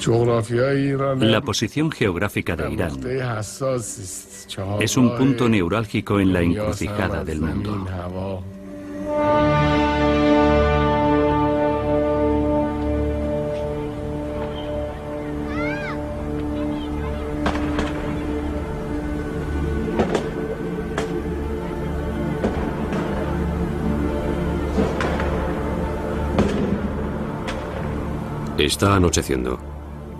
La posición geográfica de Irán es un punto neurálgico en la encrucijada del mundo. Está anocheciendo.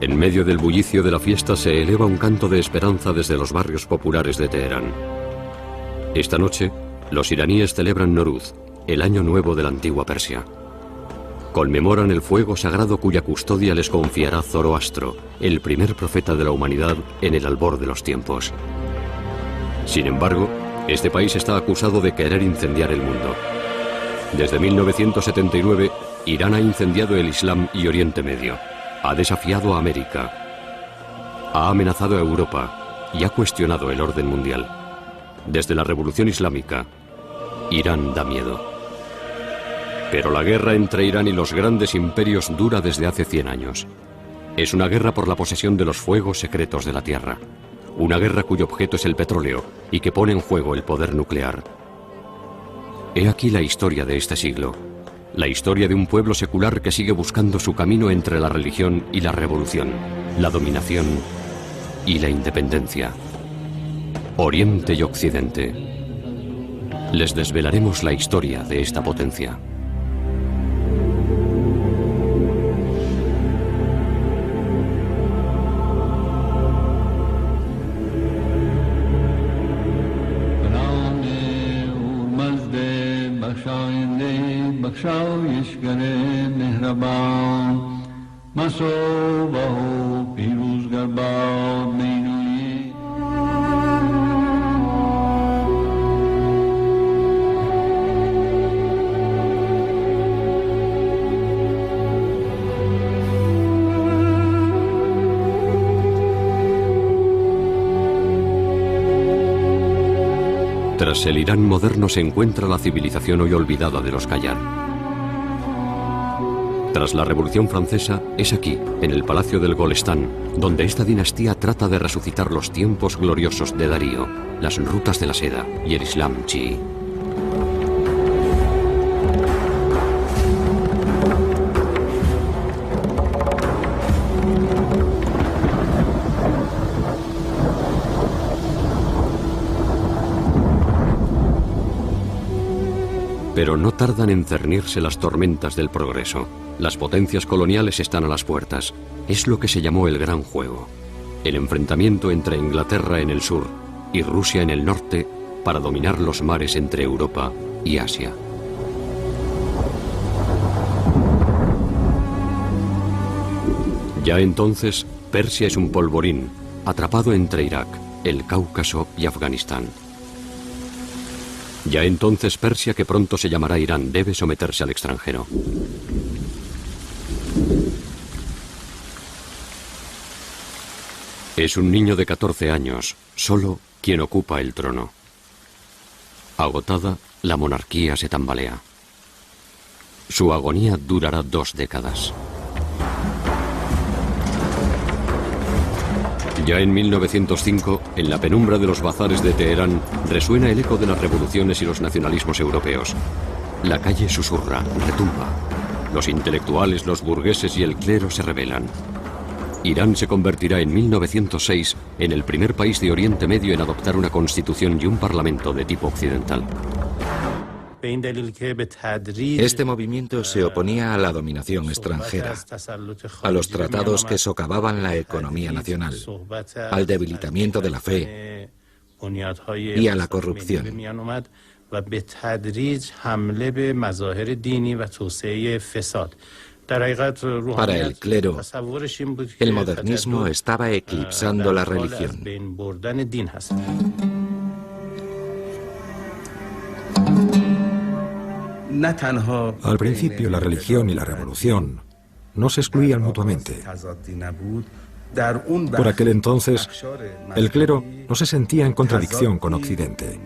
En medio del bullicio de la fiesta se eleva un canto de esperanza desde los barrios populares de Teherán. Esta noche, los iraníes celebran Nowruz, el año nuevo de la antigua Persia. Conmemoran el fuego sagrado cuya custodia les confiará Zoroastro, el primer profeta de la humanidad en el albor de los tiempos. Sin embargo, este país está acusado de querer incendiar el mundo. Desde 1979, Irán ha incendiado el Islam y Oriente Medio, ha desafiado a América, ha amenazado a Europa y ha cuestionado el orden mundial. Desde la Revolución Islámica, Irán da miedo. Pero la guerra entre Irán y los grandes imperios dura desde hace 100 años. Es una guerra por la posesión de los fuegos secretos de la Tierra. Una guerra cuyo objeto es el petróleo y que pone en juego el poder nuclear. He aquí la historia de este siglo. La historia de un pueblo secular que sigue buscando su camino entre la religión y la revolución, la dominación y la independencia. Oriente y Occidente. Les desvelaremos la historia de esta potencia. Tras el Irán moderno se encuentra la civilización hoy olvidada de los Qajar. Tras la Revolución Francesa, es aquí, en el Palacio del Golestán, donde esta dinastía trata de resucitar los tiempos gloriosos de Darío, las rutas de la seda y el Islam chií. Pero no tardan en cernirse las tormentas del progreso. Las potencias coloniales están a las puertas. Es lo que se llamó el Gran Juego. El enfrentamiento entre Inglaterra en el sur y Rusia en el norte para dominar los mares entre Europa y Asia. Ya entonces, Persia es un polvorín, atrapado entre Irak, el Cáucaso y Afganistán. Ya entonces Persia, que pronto se llamará Irán, debe someterse al extranjero. Es un niño de 14 años, solo, quien ocupa el trono. Agotada, la monarquía se tambalea. Su agonía durará 2 décadas. Ya en 1905, en la penumbra de los bazares de Teherán, resuena el eco de las revoluciones y los nacionalismos europeos. La calle susurra, retumba. Los intelectuales, los burgueses y el clero se rebelan. Irán se convertirá en 1906 en el primer país de Oriente Medio en adoptar una constitución y un parlamento de tipo occidental. Este movimiento se oponía a la dominación extranjera, a los tratados que socavaban la economía nacional, al debilitamiento de la fe y a la corrupción. Para el clero, el modernismo estaba eclipsando la religión. Al principio, la religión y la revolución no se excluían mutuamente. Por aquel entonces, el clero no se sentía en contradicción con Occidente.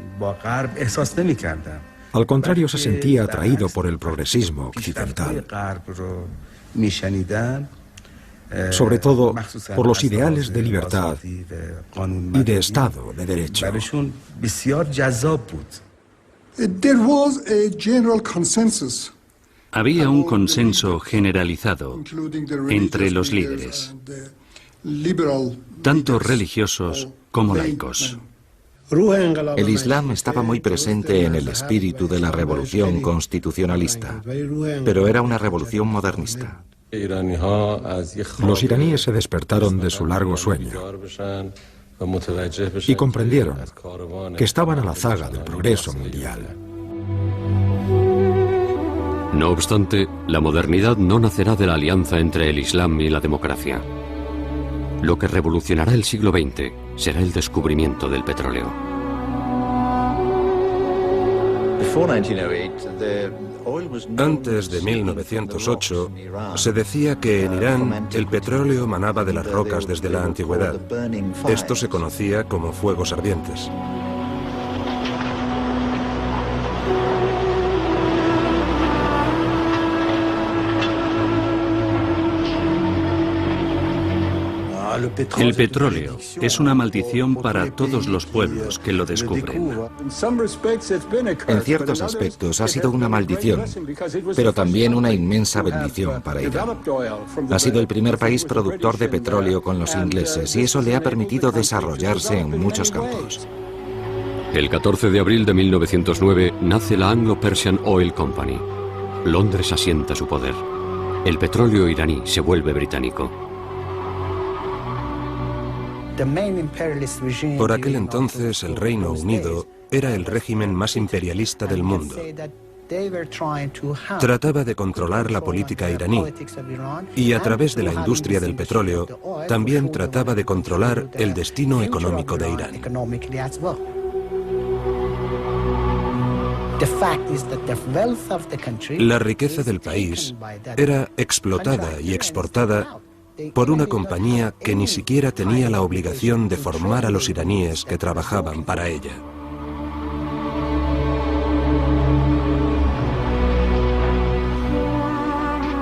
Al contrario, se sentía atraído por el progresismo occidental. sobre todo por los ideales de libertad y de Estado de Derecho. Había un consenso generalizado entre los líderes, tanto religiosos como laicos. El Islam estaba muy presente en el espíritu de la revolución constitucionalista, pero era una revolución modernista. Los iraníes se despertaron de su largo sueño y comprendieron que estaban a la zaga del progreso mundial. No obstante, la modernidad no nacerá de la alianza entre el Islam y la democracia. Lo que revolucionará el siglo XX será el descubrimiento del petróleo. Antes de 1908, se decía que en Irán el petróleo manaba de las rocas desde la antigüedad. Esto se conocía como fuegos ardientes. El petróleo es una maldición para todos los pueblos que lo descubren. En ciertos aspectos ha sido una maldición, pero también una inmensa bendición para Irán. Ha sido el primer país productor de petróleo con los ingleses y eso le ha permitido desarrollarse en muchos campos. El 14 de abril de 1909 nace la Anglo-Persian Oil Company. Londres asienta su poder. El petróleo iraní se vuelve británico. Por aquel entonces, el Reino Unido era el régimen más imperialista del mundo. Trataba de controlar la política iraní y a través de la industria del petróleo también trataba de controlar el destino económico de Irán. La riqueza del país era explotada y exportada por una compañía que ni siquiera tenía la obligación de formar a los iraníes que trabajaban para ella.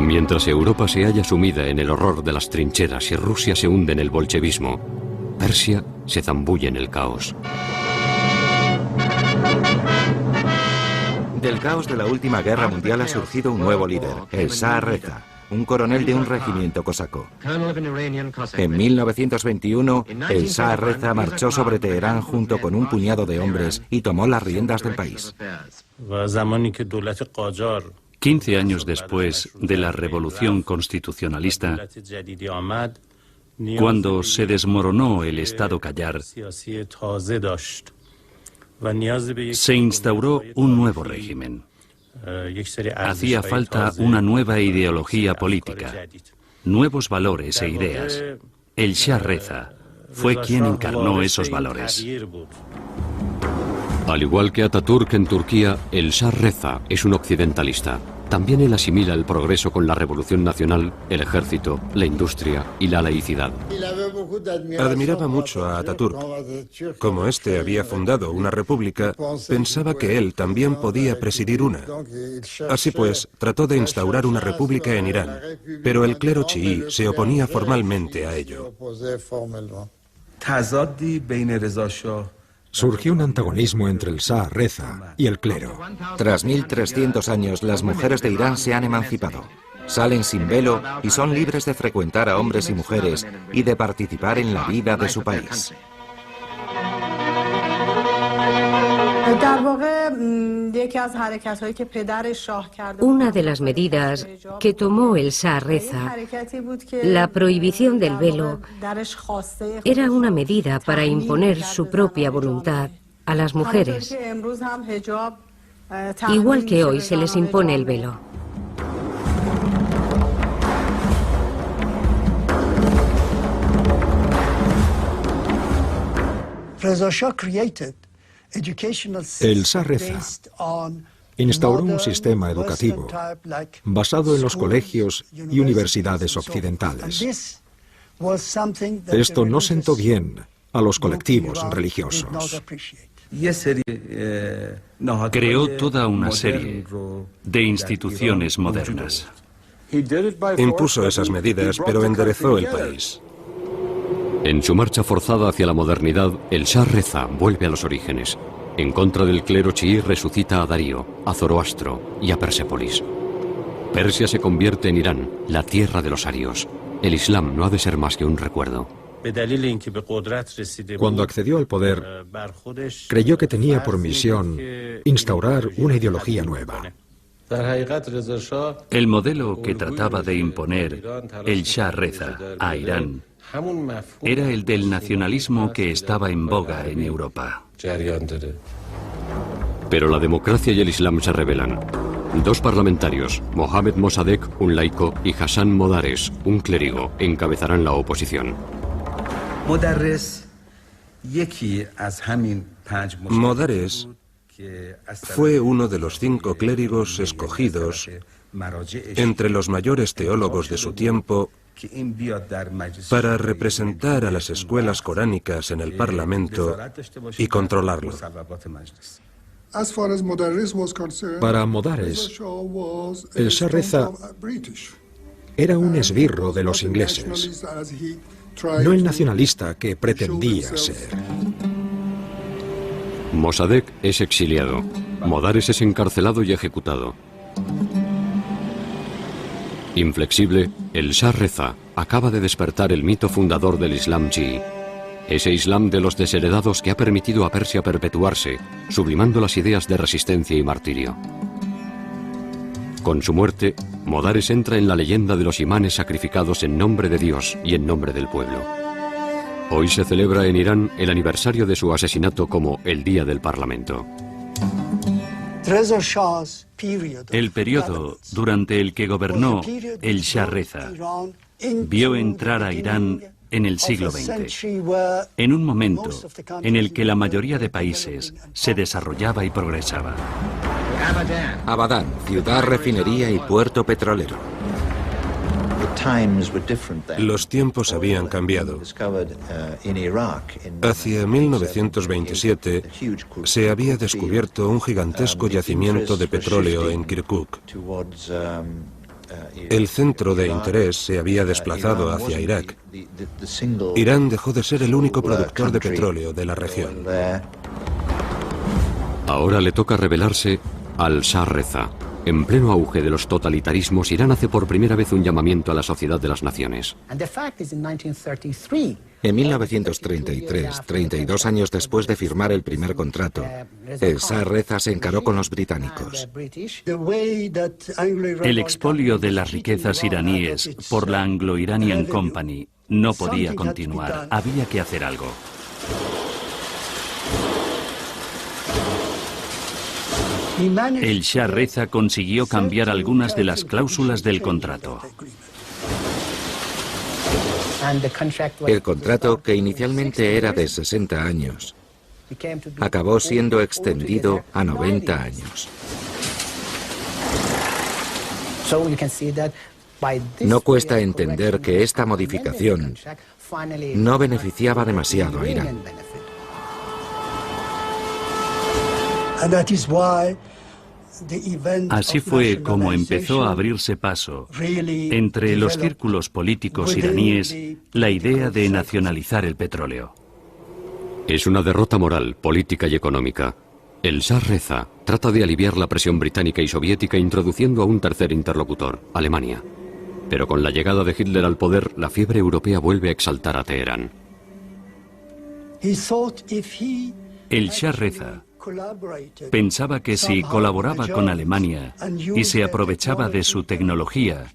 Mientras Europa se halla sumida en el horror de las trincheras y Rusia se hunde en el bolchevismo, Persia se zambulle en el caos. Del caos de la última guerra mundial ha surgido un nuevo líder, el Shah Reza, un coronel de un regimiento cosaco. En 1921, el Shah Reza marchó sobre Teherán junto con un puñado de hombres y tomó las riendas del país. 15 años después de la revolución constitucionalista, cuando se desmoronó el Estado Qajar, se instauró un nuevo régimen. Hacía falta una nueva ideología política, nuevos valores e ideas. El Shah Reza fue quien encarnó esos valores. Al igual que Atatürk en Turquía, el Shah Reza es un occidentalista. También él asimila el progreso con la revolución nacional, el ejército, la industria y la laicidad. Admiraba mucho a Atatürk. Como éste había fundado una república, pensaba que él también podía presidir una. Así pues, trató de instaurar una república en Irán, pero el clero chií se oponía formalmente a ello. Surgió un antagonismo entre el Shah Reza y el clero. Tras 1300 años, las mujeres de Irán se han emancipado. Salen sin velo y son libres de frecuentar a hombres y mujeres y de participar en la vida de su país. Una de las medidas que tomó el Shah Reza, la prohibición del velo, era una medida para imponer su propia voluntad a las mujeres, igual que hoy se les impone el velo. El Shah Reza instauró un sistema educativo basado en los colegios y universidades occidentales. Esto no sentó bien a los colectivos religiosos. Creó toda una serie de instituciones modernas. Impuso esas medidas, pero enderezó el país. En su marcha forzada hacia la modernidad, el Shah Reza vuelve a los orígenes. En contra del clero chií resucita a Darío, a Zoroastro y a Persépolis. Persia se convierte en Irán, la tierra de los arios. El Islam no ha de ser más que un recuerdo. Cuando accedió al poder, creyó que tenía por misión instaurar una ideología nueva. El modelo que trataba de imponer el Shah Reza a Irán era el del nacionalismo que estaba en boga en Europa. Pero la democracia y el Islam se rebelan. Dos parlamentarios, Mohammad Mossadegh, un laico, y Hassan Modares, un clérigo, encabezarán la oposición. Modares fue uno de los 5 clérigos escogidos entre los mayores teólogos de su tiempo para representar a las escuelas coránicas en el Parlamento y controlarlo. Para Modares, el Shah Reza era un esbirro de los ingleses, no el nacionalista que pretendía ser. Mossadegh es exiliado. Modares es encarcelado y ejecutado. Inflexible, el Shah Reza acaba de despertar el mito fundador del Islam chií. Ese Islam de los desheredados que ha permitido a Persia perpetuarse, sublimando las ideas de resistencia y martirio. Con su muerte, Modares entra en la leyenda de los imanes sacrificados en nombre de Dios y en nombre del pueblo. Hoy se celebra en Irán el aniversario de su asesinato como el Día del Parlamento. El periodo durante el que gobernó el Shah Reza vio entrar a Irán en el siglo XX, en un momento en el que la mayoría de países se desarrollaba y progresaba. Abadán, ciudad, refinería y puerto petrolero. Los tiempos habían cambiado. Hacia 1927 se había descubierto un gigantesco yacimiento de petróleo en Kirkuk. El centro de interés se había desplazado hacia Irak. Irán dejó de ser el único productor de petróleo de la región. Ahora le toca rebelarse al Shah Reza. En pleno auge de los totalitarismos, Irán hace por primera vez un llamamiento a la sociedad de las naciones. En 1933, 32 años después de firmar el primer contrato, el Shah Reza se encaró con los británicos. El expolio de las riquezas iraníes por la Anglo-Iranian Company no podía continuar. Había que hacer algo. El Shah Reza consiguió cambiar algunas de las cláusulas del contrato. El contrato, que inicialmente era de 60 años, acabó siendo extendido a 90 años. No cuesta entender que esta modificación no beneficiaba demasiado a Irán. Así fue como empezó a abrirse paso entre los círculos políticos iraníes la idea de nacionalizar el petróleo. Es una derrota moral, política y económica. El Shah Reza trata de aliviar la presión británica y soviética introduciendo a un tercer interlocutor, Alemania. Pero con la llegada de Hitler al poder, la fiebre europea vuelve a exaltar a Teherán. El Shah Reza pensaba que si colaboraba con Alemania y se aprovechaba de su tecnología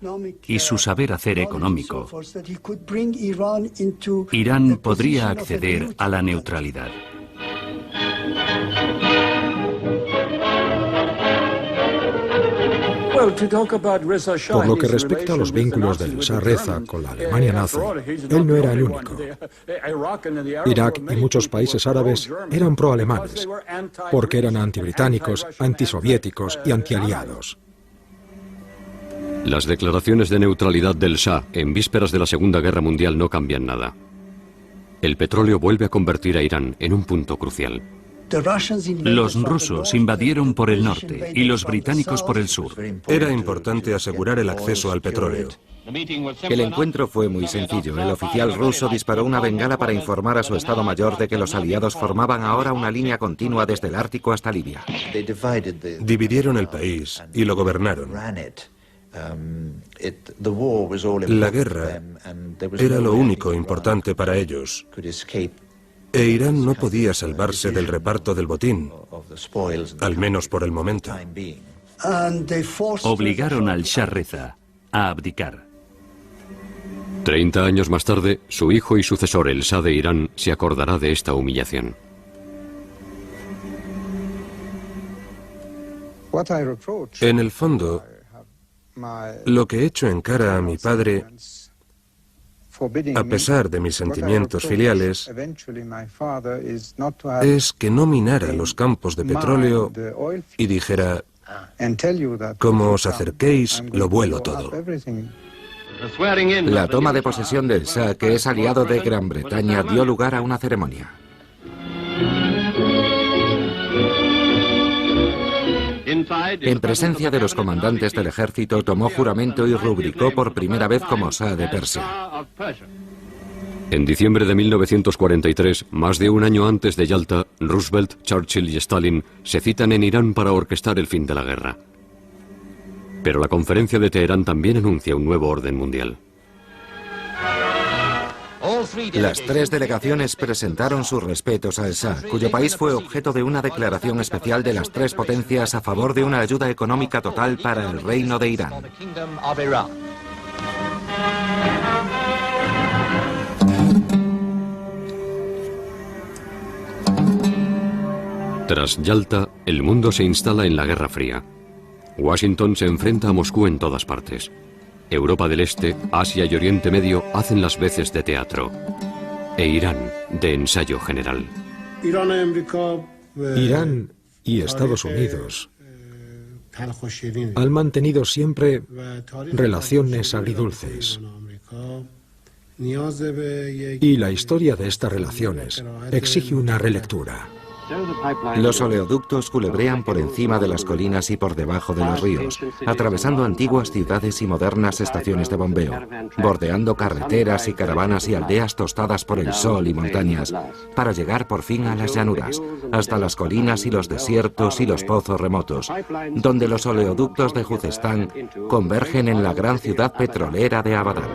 y su saber hacer económico, Irán podría acceder a la neutralidad. Por lo que respecta a los vínculos del Shah Reza con la Alemania nazi, él no era el único. Irak y muchos países árabes eran proalemanes, porque eran antibritánicos, antisoviéticos y antialiados. Las declaraciones de neutralidad del Shah en vísperas de la Segunda Guerra Mundial no cambian nada. El petróleo vuelve a convertir a Irán en un punto crucial. Los rusos invadieron por el norte y los británicos por el sur. Era importante asegurar el acceso al petróleo. El encuentro fue muy sencillo. El oficial ruso disparó una bengala para informar a su Estado Mayor de que los aliados formaban ahora una línea continua desde el Ártico hasta Libia. Dividieron el país y lo gobernaron. La guerra era lo único importante para ellos. E Irán no podía salvarse del reparto del botín, al menos por el momento. Obligaron al Shah Reza a abdicar. 30 años más tarde, su hijo y sucesor, el Shah de Irán, se acordará de esta humillación. En el fondo, lo que he hecho en cara a mi padre, a pesar de mis sentimientos filiales, es que no minara los campos de petróleo y dijera: como os acerquéis, lo vuelo todo. La toma de posesión del Shah, que es aliado de Gran Bretaña, dio lugar a una ceremonia. En presencia de los comandantes del ejército, tomó juramento y rubricó por primera vez como Shah de Persia. En diciembre de 1943, más de un año antes de Yalta, Roosevelt, Churchill y Stalin se citan en Irán para orquestar el fin de la guerra. Pero la conferencia de Teherán también anuncia un nuevo orden mundial. Las tres delegaciones presentaron sus respetos al Shah, cuyo país fue objeto de una declaración especial de las tres potencias a favor de una ayuda económica total para el reino de Irán. Tras Yalta, el mundo se instala en la Guerra Fría. Washington se enfrenta a Moscú en todas partes. Europa del Este, Asia y Oriente Medio hacen las veces de teatro. E Irán, de ensayo general. Irán y Estados Unidos han mantenido siempre relaciones agridulces. Y la historia de estas relaciones exige una relectura. Los oleoductos culebrean por encima de las colinas y por debajo de los ríos, atravesando antiguas ciudades y modernas estaciones de bombeo, bordeando carreteras y caravanas y aldeas tostadas por el sol y montañas, para llegar por fin a las llanuras, hasta las colinas y los desiertos y los pozos remotos, donde los oleoductos de Juzestán convergen en la gran ciudad petrolera de Abadán.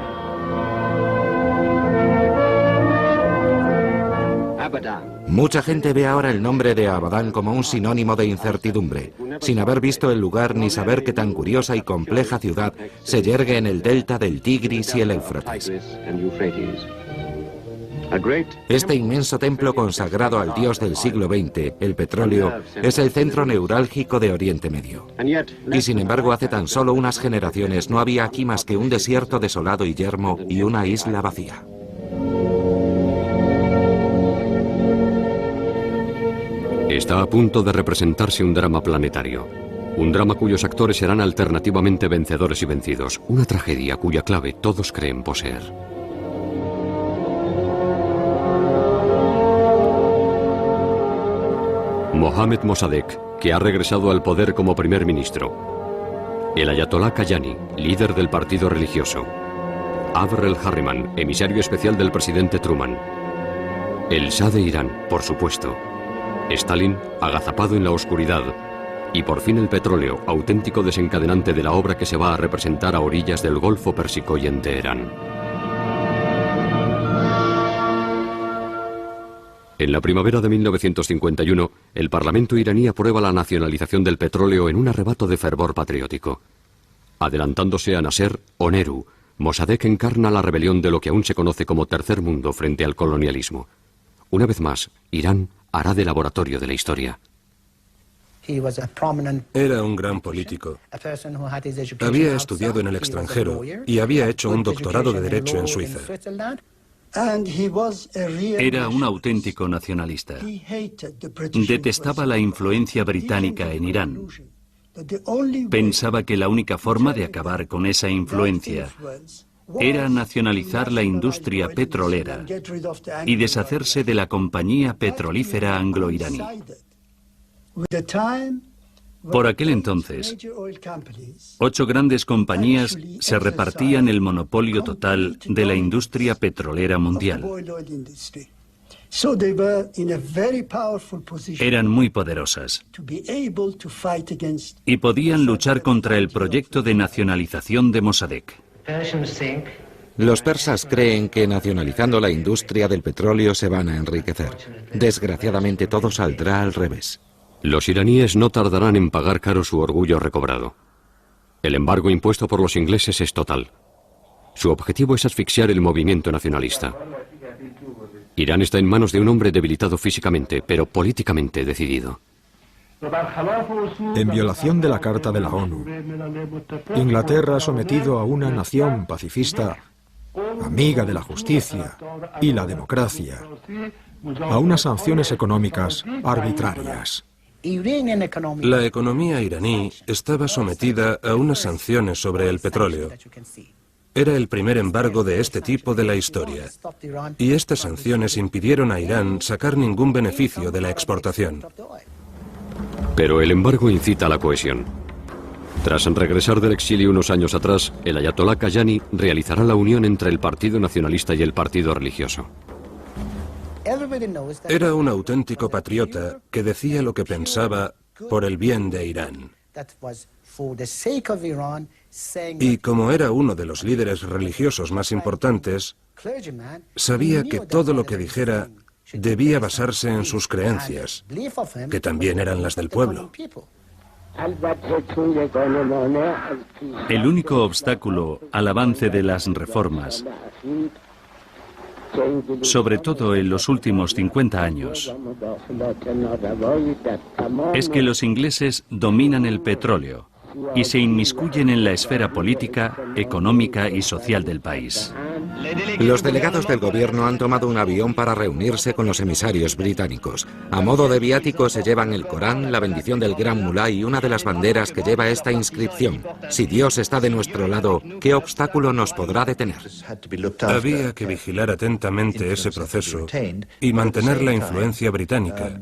Mucha gente ve ahora el nombre de Abadán como un sinónimo de incertidumbre, sin haber visto el lugar ni saber qué tan curiosa y compleja ciudad se yergue en el delta del Tigris y el Éufrates. Este inmenso templo consagrado al dios del siglo XX, el petróleo, es el centro neurálgico de Oriente Medio. Y sin embargo, hace tan solo unas generaciones no había aquí más que un desierto desolado y yermo y una isla vacía. Está a punto de representarse un drama planetario. Un drama cuyos actores serán alternativamente vencedores y vencidos. Una tragedia cuya clave todos creen poseer. Mohammad Mossadegh, que ha regresado al poder como primer ministro. El ayatolá Kayani, líder del partido religioso. Avril Harriman, emisario especial del presidente Truman. El Shah de Irán, por supuesto. Stalin, agazapado en la oscuridad, y por fin el petróleo, auténtico desencadenante de la obra que se va a representar a orillas del Golfo Pérsico y en Teherán. En la primavera de 1951, el Parlamento iraní aprueba la nacionalización del petróleo en un arrebato de fervor patriótico. Adelantándose a Nasser o Nehru, Mossadegh encarna la rebelión de lo que aún se conoce como Tercer Mundo frente al colonialismo. Una vez más, Irán hará de laboratorio de la historia. Era un gran político. Había estudiado en el extranjero y había hecho un doctorado de Derecho en Suiza. Era un auténtico nacionalista. Detestaba la influencia británica en Irán. Pensaba que la única forma de acabar con esa influencia era nacionalizar la industria petrolera y deshacerse de la compañía petrolífera anglo-iraní. Por aquel entonces, 8 grandes compañías se repartían el monopolio total de la industria petrolera mundial. Eran muy poderosas y podían luchar contra el proyecto de nacionalización de Mossadegh. Los persas creen que nacionalizando la industria del petróleo se van a enriquecer. Desgraciadamente todo saldrá al revés. Los iraníes no tardarán en pagar caro su orgullo recobrado. El embargo impuesto por los ingleses es total. Su objetivo es asfixiar el movimiento nacionalista. Irán está en manos de un hombre debilitado físicamente, pero políticamente decidido. En violación de la Carta de la ONU, Inglaterra ha sometido a una nación pacifista, amiga de la justicia y la democracia, a unas sanciones económicas arbitrarias. La economía iraní estaba sometida a unas sanciones sobre el petróleo. Era el primer embargo de este tipo de la historia, y estas sanciones impidieron a Irán sacar ningún beneficio de la exportación. Pero el embargo incita a la cohesión. Tras regresar del exilio unos años atrás, el ayatolá Kayani realizará la unión entre el Partido Nacionalista y el Partido Religioso. Era un auténtico patriota que decía lo que pensaba por el bien de Irán. Y como era uno de los líderes religiosos más importantes, sabía que todo lo que dijera debía basarse en sus creencias, que también eran las del pueblo. El único obstáculo al avance de las reformas, sobre todo en los últimos 50 años, es que los ingleses dominan el petróleo y se inmiscuyen en la esfera política, económica y social del país. Los delegados del gobierno han tomado un avión para reunirse con los emisarios británicos. A modo de viático se llevan el Corán, la bendición del Gran Mulá y una de las banderas que lleva esta inscripción: si Dios está de nuestro lado, ¿qué obstáculo nos podrá detener? Había que vigilar atentamente ese proceso y mantener la influencia británica,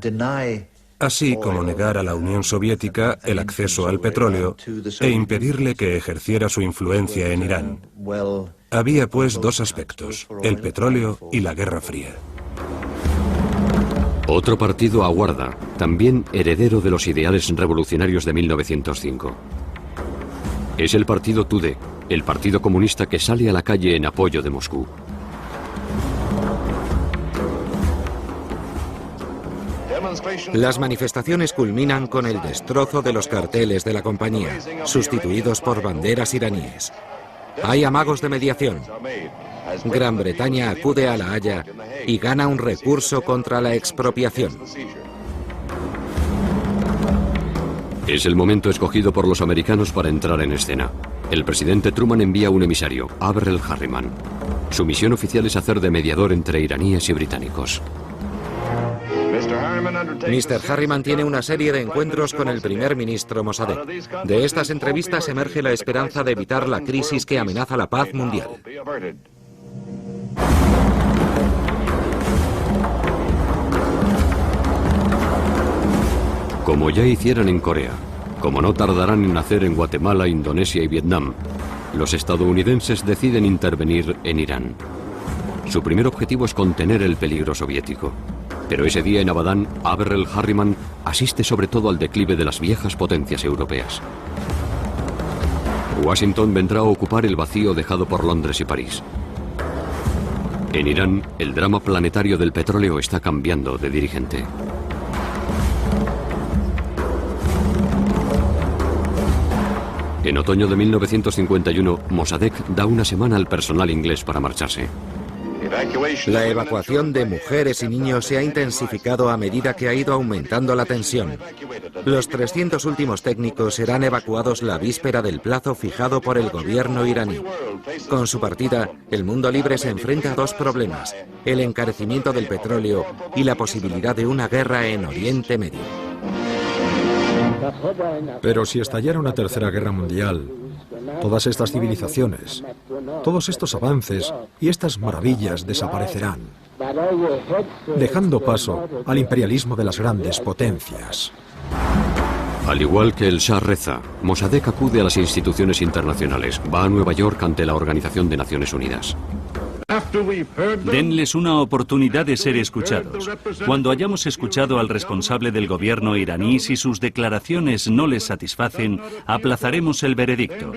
así como negar a la Unión Soviética el acceso al petróleo e impedirle que ejerciera su influencia en Irán. Había pues dos aspectos, el petróleo y la Guerra Fría. Otro partido aguarda, también heredero de los ideales revolucionarios de 1905. Es el partido Tudeh, el partido comunista que sale a la calle en apoyo de Moscú. Las manifestaciones culminan con el destrozo de los carteles de la compañía, sustituidos por banderas iraníes. Hay amagos de mediación. Gran Bretaña acude a La Haya y gana un recurso contra la expropiación. Es el momento escogido por los americanos para entrar en escena. El presidente Truman envía un emisario, Averell Harriman. Su misión oficial es hacer de mediador entre iraníes y británicos. Mr. Harriman tiene una serie de encuentros con el primer ministro Mossadegh. De estas entrevistas emerge la esperanza de evitar la crisis que amenaza la paz mundial. Como ya hicieran en Corea, como no tardarán en hacer en Guatemala, Indonesia y Vietnam, los estadounidenses deciden intervenir en Irán. Su primer objetivo es contener el peligro soviético. Pero ese día en Abadán, Averell Harriman asiste sobre todo al declive de las viejas potencias europeas. Washington vendrá a ocupar el vacío dejado por Londres y París. En Irán, el drama planetario del petróleo está cambiando de dirigente. En otoño de 1951, Mossadegh da una semana al personal inglés para marcharse. La evacuación de mujeres y niños se ha intensificado a medida que ha ido aumentando la tensión. Los 300 últimos técnicos serán evacuados la víspera del plazo fijado por el gobierno iraní. Con su partida, el mundo libre se enfrenta a dos problemas: el encarecimiento del petróleo y la posibilidad de una guerra en Oriente Medio. Pero si estallara una tercera guerra mundial, todas estas civilizaciones, todos estos avances y estas maravillas desaparecerán, dejando paso al imperialismo de las grandes potencias. Al igual que el Shah Reza, Mossadegh acude a las instituciones internacionales. Va a Nueva York ante la Organización de Naciones Unidas. Denles una oportunidad de ser escuchados. Cuando hayamos escuchado al responsable del gobierno iraní, si sus declaraciones no les satisfacen, aplazaremos el veredicto.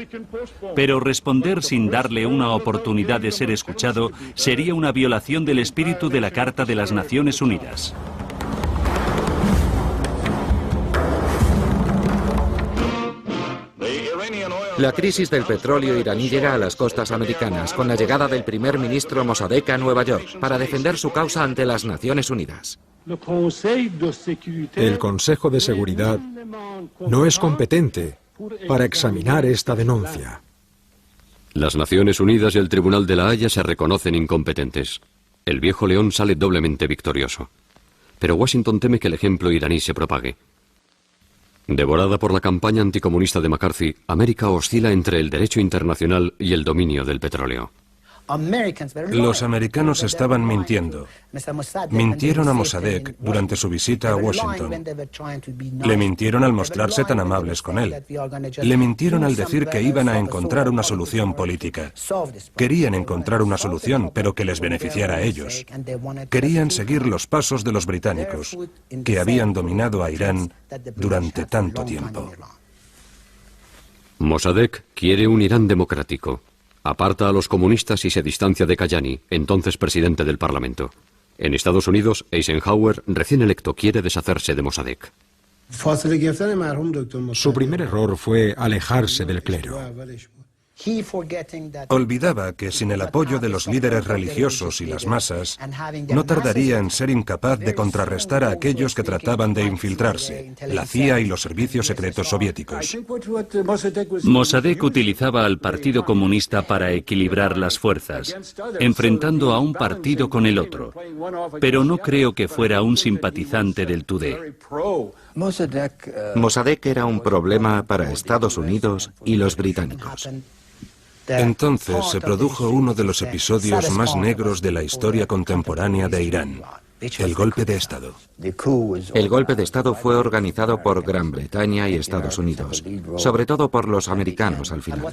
Pero responder sin darle una oportunidad de ser escuchado sería una violación del espíritu de la Carta de las Naciones Unidas. La crisis del petróleo iraní llega a las costas americanas con la llegada del primer ministro Mossadegh a Nueva York para defender su causa ante las Naciones Unidas. El Consejo de Seguridad no es competente para examinar esta denuncia. Las Naciones Unidas y el Tribunal de la Haya se reconocen incompetentes. El viejo león sale doblemente victorioso. Pero Washington teme que el ejemplo iraní se propague. Devorada por la campaña anticomunista de McCarthy, América oscila entre el derecho internacional y el dominio del petróleo. Los americanos estaban mintiendo. Mintieron a Mossadegh durante su visita a Washington. Le mintieron al mostrarse tan amables con él. Le mintieron al decir que iban a encontrar una solución política. Querían encontrar una solución, pero que les beneficiara a ellos. Querían seguir los pasos de los británicos, que habían dominado a Irán durante tanto tiempo. Mossadegh quiere un Irán democrático. Aparta a los comunistas y se distancia de Kayani, entonces presidente del Parlamento. En Estados Unidos, Eisenhower, recién electo, quiere deshacerse de Mossadegh. Su primer error fue alejarse del clero. Olvidaba que sin el apoyo de los líderes religiosos y las masas, no tardaría en ser incapaz de contrarrestar a aquellos que trataban de infiltrarse, la CIA y los servicios secretos soviéticos. Mossadegh utilizaba al Partido Comunista para equilibrar las fuerzas, enfrentando a un partido con el otro. Pero no creo que fuera un simpatizante del Tudeh. Mossadegh era un problema para Estados Unidos y los británicos. Entonces se produjo uno de los episodios más negros de la historia contemporánea de Irán, el golpe de Estado. El golpe de Estado fue organizado por Gran Bretaña y Estados Unidos, sobre todo por los americanos al final.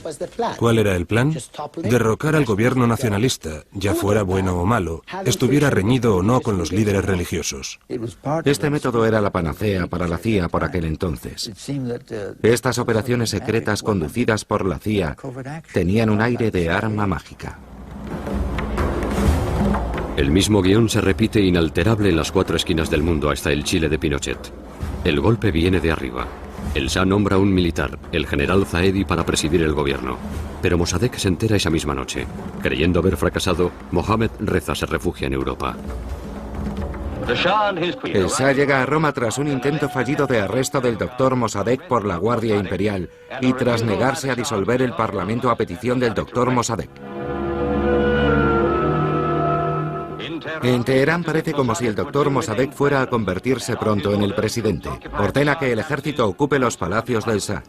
¿Cuál era el plan? Derrocar al gobierno nacionalista, ya fuera bueno o malo, estuviera reñido o no con los líderes religiosos. Este método era la panacea para la CIA por aquel entonces. Estas operaciones secretas conducidas por la CIA tenían un aire de arma mágica. El mismo guión se repite inalterable en las cuatro esquinas del mundo hasta el Chile de Pinochet. El golpe viene de arriba. El Shah nombra a un militar, el general Zaedi, para presidir el gobierno. Pero Mossadegh se entera esa misma noche. Creyendo haber fracasado, Mohammad Reza se refugia en Europa. El Shah llega a Roma tras un intento fallido de arresto del doctor Mossadegh por la Guardia Imperial y tras negarse a disolver el Parlamento a petición del doctor Mossadegh. En Teherán parece como si el doctor Mossadegh fuera a convertirse pronto en el presidente. Ordena que el ejército ocupe los palacios del Shah.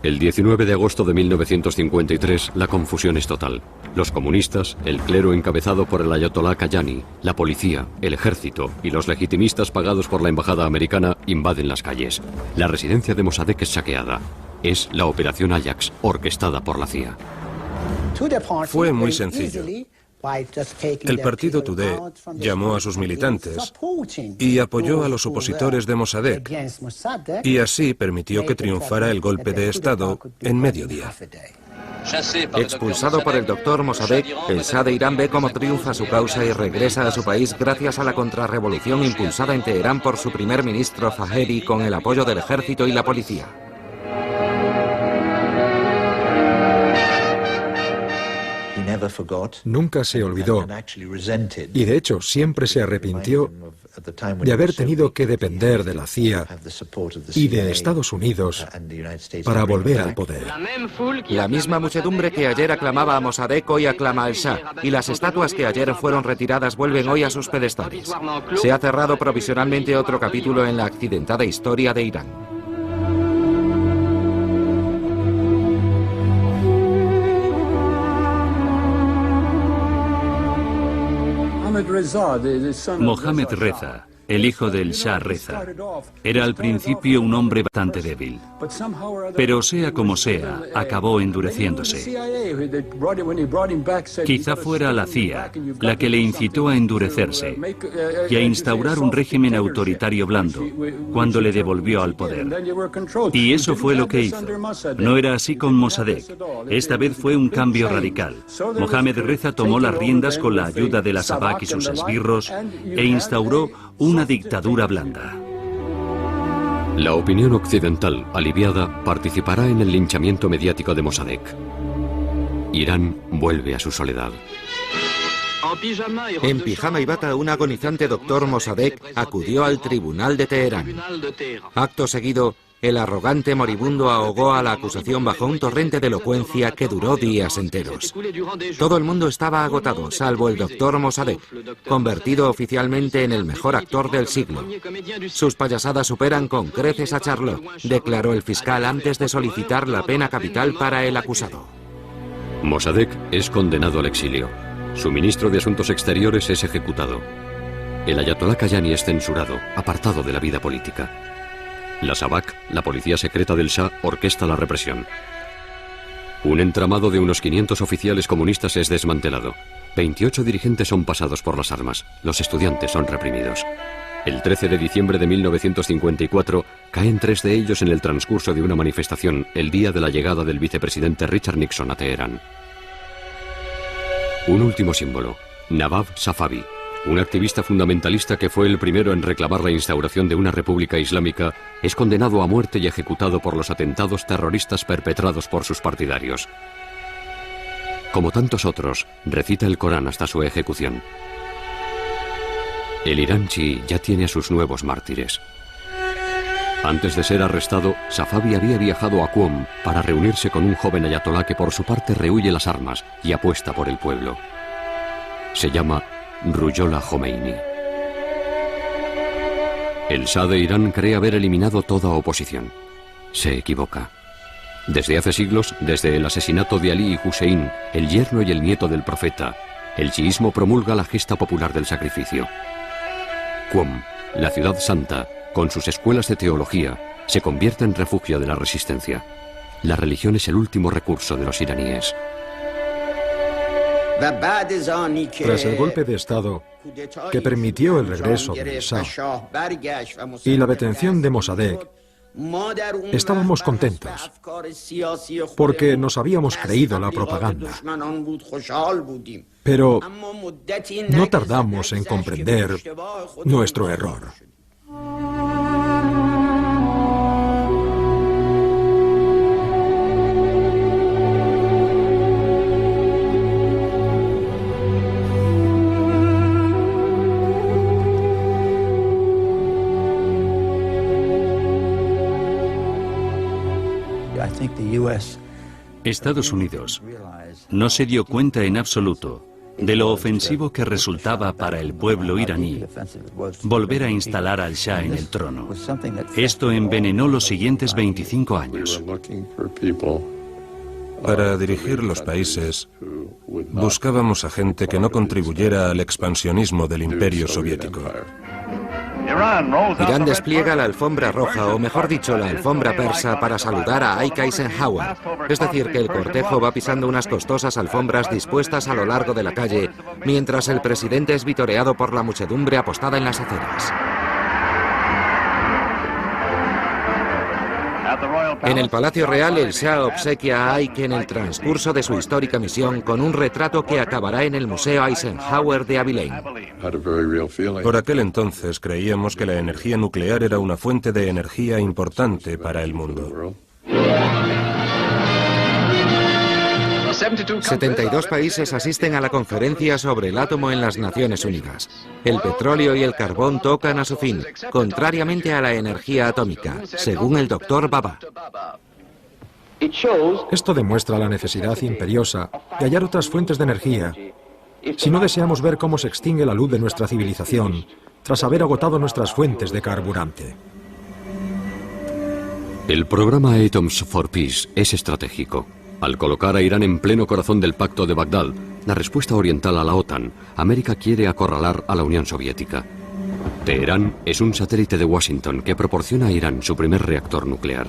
El 19 de agosto de 1953, la confusión es total. Los comunistas, el clero encabezado por el ayatolá Kayani, la policía, el ejército y los legitimistas pagados por la embajada americana invaden las calles. La residencia de Mossadegh es saqueada. Es la Operación Ajax, orquestada por la CIA. Fue muy sencillo. El partido Tudeh llamó a sus militantes y apoyó a los opositores de Mossadegh, y así permitió que triunfara el golpe de Estado en mediodía. Expulsado por el doctor Mossadegh, el Shah de Irán ve cómo triunfa su causa y regresa a su país gracias a la contrarrevolución impulsada en Teherán por su primer ministro Zahery con el apoyo del ejército y la policía. Nunca se olvidó y de hecho siempre se arrepintió de haber tenido que depender de la CIA y de Estados Unidos para volver al poder. La misma muchedumbre que ayer aclamaba a Mossadegh hoy aclama al Shah, y las estatuas que ayer fueron retiradas vuelven hoy a sus pedestales. Se ha cerrado provisionalmente otro capítulo en la accidentada historia de Irán. Mohammad Reza, el hijo del Shah Reza, era al principio un hombre bastante débil, pero sea como sea, acabó endureciéndose. Quizá fuera la CIA la que le incitó a endurecerse y a instaurar un régimen autoritario blando cuando le devolvió al poder. Y eso fue lo que hizo. No era así con Mossadegh. Esta vez fue un cambio radical. Mohammad Reza tomó las riendas con la ayuda de la Sabak y sus esbirros e instauró una dictadura blanda. La opinión occidental, aliviada, participará en el linchamiento mediático de Mossadegh. Irán vuelve a su soledad. En pijama y bata, un agonizante doctor Mossadegh acudió al tribunal de Teherán. Acto seguido, el arrogante moribundo ahogó a la acusación bajo un torrente de elocuencia que duró días enteros. Todo el mundo estaba agotado, salvo el doctor Mossadegh, convertido oficialmente en el mejor actor del siglo. Sus payasadas superan con creces a Charlot, declaró el fiscal antes de solicitar la pena capital para el acusado. Mossadegh es condenado al exilio. Su ministro de Asuntos Exteriores es ejecutado. El ayatolá Kayani es censurado, apartado de la vida política. La Sabak, la policía secreta del Shah, orquesta la represión. Un entramado de unos 500 oficiales comunistas es desmantelado. 28 dirigentes son pasados por las armas. Los estudiantes son reprimidos. El 13 de diciembre de 1954 caen 3 de ellos en el transcurso de una manifestación el día de la llegada del vicepresidente Richard Nixon a Teherán. Un último símbolo, Navab Safavi, un activista fundamentalista que fue el primero en reclamar la instauración de una república islámica, es condenado a muerte y ejecutado por los atentados terroristas perpetrados por sus partidarios. Como tantos otros, recita el Corán hasta su ejecución. El Irán chií ya tiene a sus nuevos mártires. Antes de ser arrestado, Safavi había viajado a Qom para reunirse con un joven ayatolá que por su parte rehúye las armas y apuesta por el pueblo. Se llama Ruhollah Khomeini. El Shah de Irán cree haber eliminado toda oposición. Se equivoca. Desde hace siglos, desde el asesinato de Ali y Hussein, el yerno y el nieto del profeta, el chiismo promulga la gesta popular del sacrificio. Qom, la ciudad santa, con sus escuelas de teología, se convierte en refugio de la resistencia. La religión es el último recurso de los iraníes. Tras el golpe de Estado que permitió el regreso del Shah y la detención de Mossadegh, estábamos contentos porque nos habíamos creído la propaganda. Pero no tardamos en comprender nuestro error. Estados Unidos no se dio cuenta en absoluto de lo ofensivo que resultaba para el pueblo iraní volver a instalar al Shah en el trono. Esto envenenó los siguientes 25 años. Para dirigir los países, buscábamos a gente que no contribuyera al expansionismo del imperio soviético. Irán despliega la alfombra roja, o mejor dicho, la alfombra persa, para saludar a Ike Eisenhower. Es decir, que el cortejo va pisando unas costosas alfombras dispuestas a lo largo de la calle, mientras el presidente es vitoreado por la muchedumbre apostada en las aceras. En el Palacio Real, el Shah obsequia a Ike en el transcurso de su histórica misión con un retrato que acabará en el Museo Eisenhower de Abilene. Por aquel entonces creíamos que la energía nuclear era una fuente de energía importante para el mundo. 72 países asisten a la conferencia sobre el átomo en las Naciones Unidas. El petróleo y el carbón tocan a su fin, contrariamente a la energía atómica, según el doctor Baba. Esto demuestra la necesidad imperiosa de hallar otras fuentes de energía si no deseamos ver cómo se extingue la luz de nuestra civilización tras haber agotado nuestras fuentes de carburante. El programa Atoms for Peace es estratégico. Al colocar a Irán en pleno corazón del Pacto de Bagdad, la respuesta oriental a la OTAN, América quiere acorralar a la Unión Soviética. Teherán es un satélite de Washington que proporciona a Irán su primer reactor nuclear.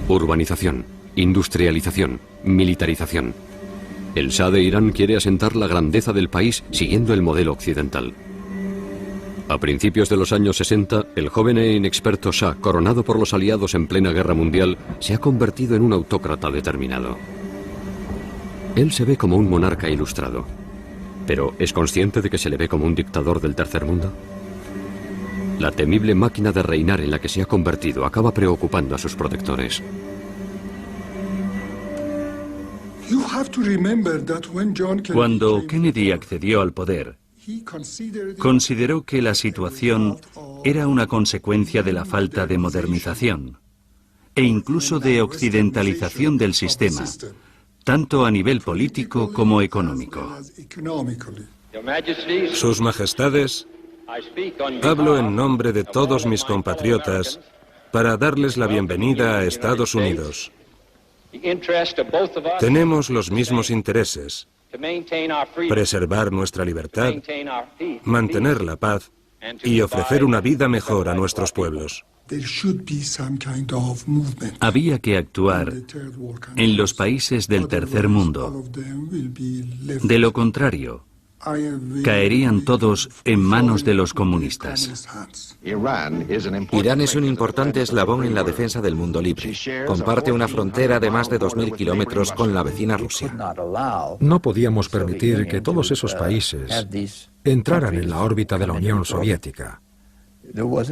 Urbanización, industrialización, militarización. El Shah de Irán quiere asentar la grandeza del país siguiendo el modelo occidental. A principios de los años 60, el joven e inexperto Shah, coronado por los aliados en plena guerra mundial, se ha convertido en un autócrata determinado. Él se ve como un monarca ilustrado, pero ¿es consciente de que se le ve como un dictador del tercer mundo? La temible máquina de reinar en la que se ha convertido acaba preocupando a sus protectores. Cuando Kennedy accedió al poder, consideró que la situación era una consecuencia de la falta de modernización e incluso de occidentalización del sistema, tanto a nivel político como económico. Sus Majestades, hablo en nombre de todos mis compatriotas para darles la bienvenida a Estados Unidos. Tenemos los mismos intereses: preservar nuestra libertad, mantener la paz y ofrecer una vida mejor a nuestros pueblos. Había que actuar en los países del tercer mundo. De lo contrario, caerían todos en manos de los comunistas. Irán es un importante eslabón en la defensa del mundo libre. Comparte una frontera de más de 2.000 kilómetros con la vecina Rusia. No podíamos permitir que todos esos países entraran en la órbita de la Unión Soviética.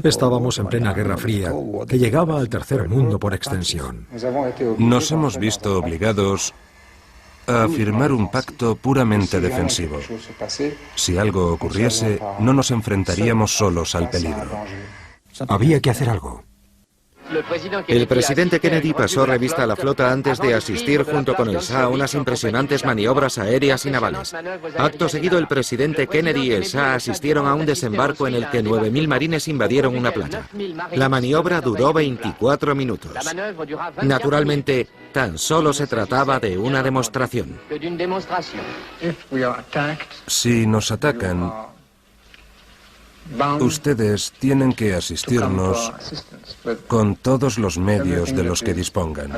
Estábamos en plena Guerra Fría, que llegaba al tercer mundo por extensión. Nos hemos visto obligados a firmar un pacto puramente defensivo. Si algo ocurriese, no nos enfrentaríamos solos al peligro. Había que hacer algo. El presidente Kennedy pasó revista a la flota antes de asistir junto con el Shah a unas impresionantes maniobras aéreas y navales. Acto seguido, el presidente Kennedy y el Shah asistieron a un desembarco en el que 9.000 marines invadieron una playa. La maniobra duró 24 minutos. Naturalmente, tan solo se trataba de una demostración. Si nos atacan, ustedes tienen que asistirnos con todos los medios de los que dispongan.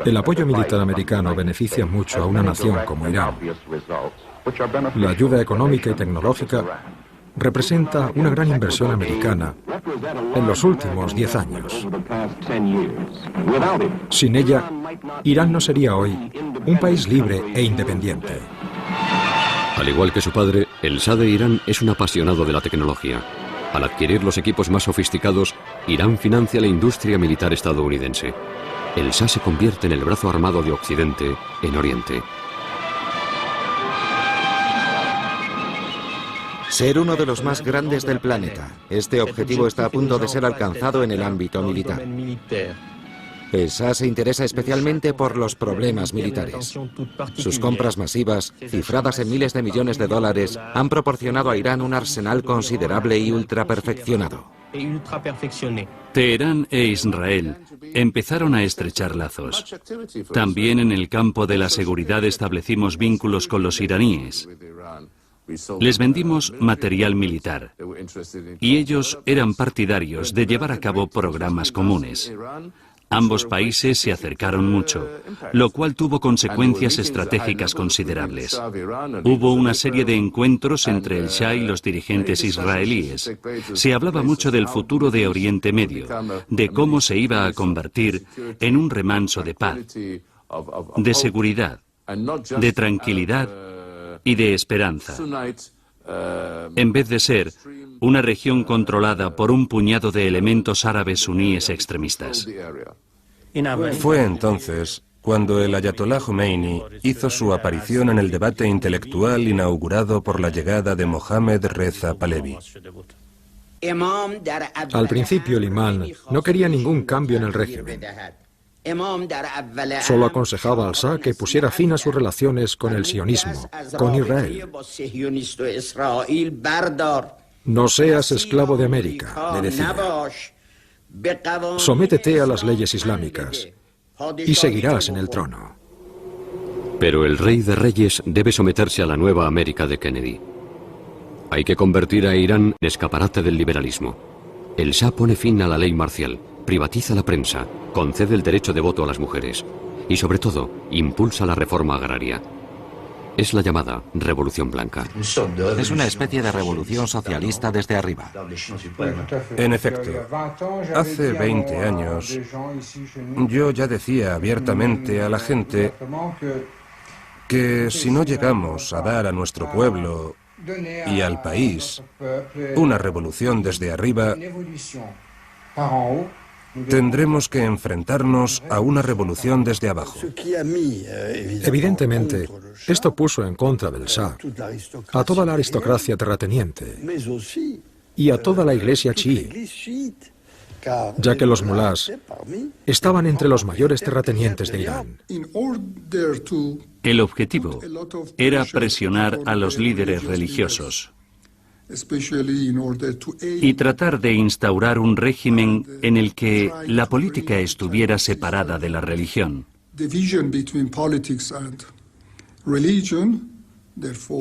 El apoyo militar americano beneficia mucho a una nación como Irán. La ayuda económica y tecnológica representa una gran inversión americana en los últimos 10 años. Sin ella, Irán no sería hoy un país libre e independiente. Al igual que su padre, el Shah de Irán es un apasionado de la tecnología. Al adquirir los equipos más sofisticados, Irán financia la industria militar estadounidense. El Shah se convierte en el brazo armado de Occidente en Oriente. Ser uno de los más grandes del planeta. Este objetivo está a punto de ser alcanzado en el ámbito militar. El Shah se interesa especialmente por los problemas militares. Sus compras masivas, cifradas en miles de millones de dólares, han proporcionado a Irán un arsenal considerable y ultraperfeccionado. Teherán e Israel empezaron a estrechar lazos. También en el campo de la seguridad establecimos vínculos con los iraníes. Les vendimos material militar y ellos eran partidarios de llevar a cabo programas comunes. Ambos países se acercaron mucho, lo cual tuvo consecuencias estratégicas considerables. Hubo una serie de encuentros entre el Shah y los dirigentes israelíes. Se hablaba mucho del futuro de Oriente Medio, de cómo se iba a convertir en un remanso de paz, de seguridad, de tranquilidad y de esperanza, en vez de ser una región controlada por un puñado de elementos árabes suníes extremistas. Fue entonces cuando el ayatolá Jomeini hizo su aparición en el debate intelectual inaugurado por la llegada de Mohammad Reza Pahlavi. Al principio el imán no quería ningún cambio en el régimen. Solo aconsejaba al Shah que pusiera fin a sus relaciones con el sionismo, con Israel. No seas esclavo de América, le decía. Sométete a las leyes islámicas y seguirás en el trono. Pero el rey de reyes debe someterse a la nueva América de Kennedy. Hay que convertir a Irán en escaparate del liberalismo. El Shah pone fin a la ley marcial, privatiza la prensa, concede el derecho de voto a las mujeres y, sobre todo, impulsa la reforma agraria. Es la llamada Revolución Blanca. Es una especie de revolución socialista desde arriba. En efecto, hace 20 años yo ya decía abiertamente a la gente que si no llegamos a dar a nuestro pueblo y al país una revolución desde arriba, tendremos que enfrentarnos a una revolución desde abajo. Evidentemente, esto puso en contra del Shah a toda la aristocracia terrateniente y a toda la iglesia chií, ya que los mulás estaban entre los mayores terratenientes de Irán. El objetivo era presionar a los líderes religiosos y tratar de instaurar un régimen en el que la política estuviera separada de la religión.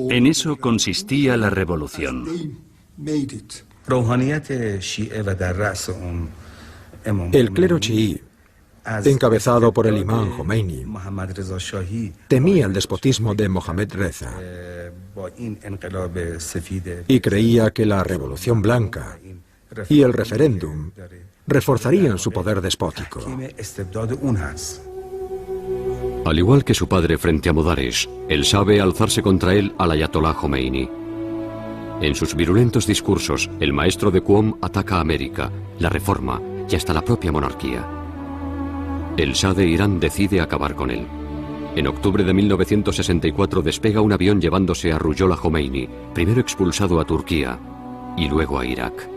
En eso consistía la revolución. El clero chií, encabezado por el imán Jomeini, temía el despotismo de Mohammad Reza y creía que la Revolución Blanca y el referéndum reforzarían su poder despótico. Al igual que su padre frente a Modares, el Shah ve alzarse contra él al ayatolá Jomeini. En sus virulentos discursos, el maestro de Qom ataca a América, la reforma y hasta la propia monarquía. El Shah de Irán decide acabar con él. En octubre de 1964 despega un avión llevándose a Ruhollah Jomeini, primero expulsado a Turquía y luego a Irak.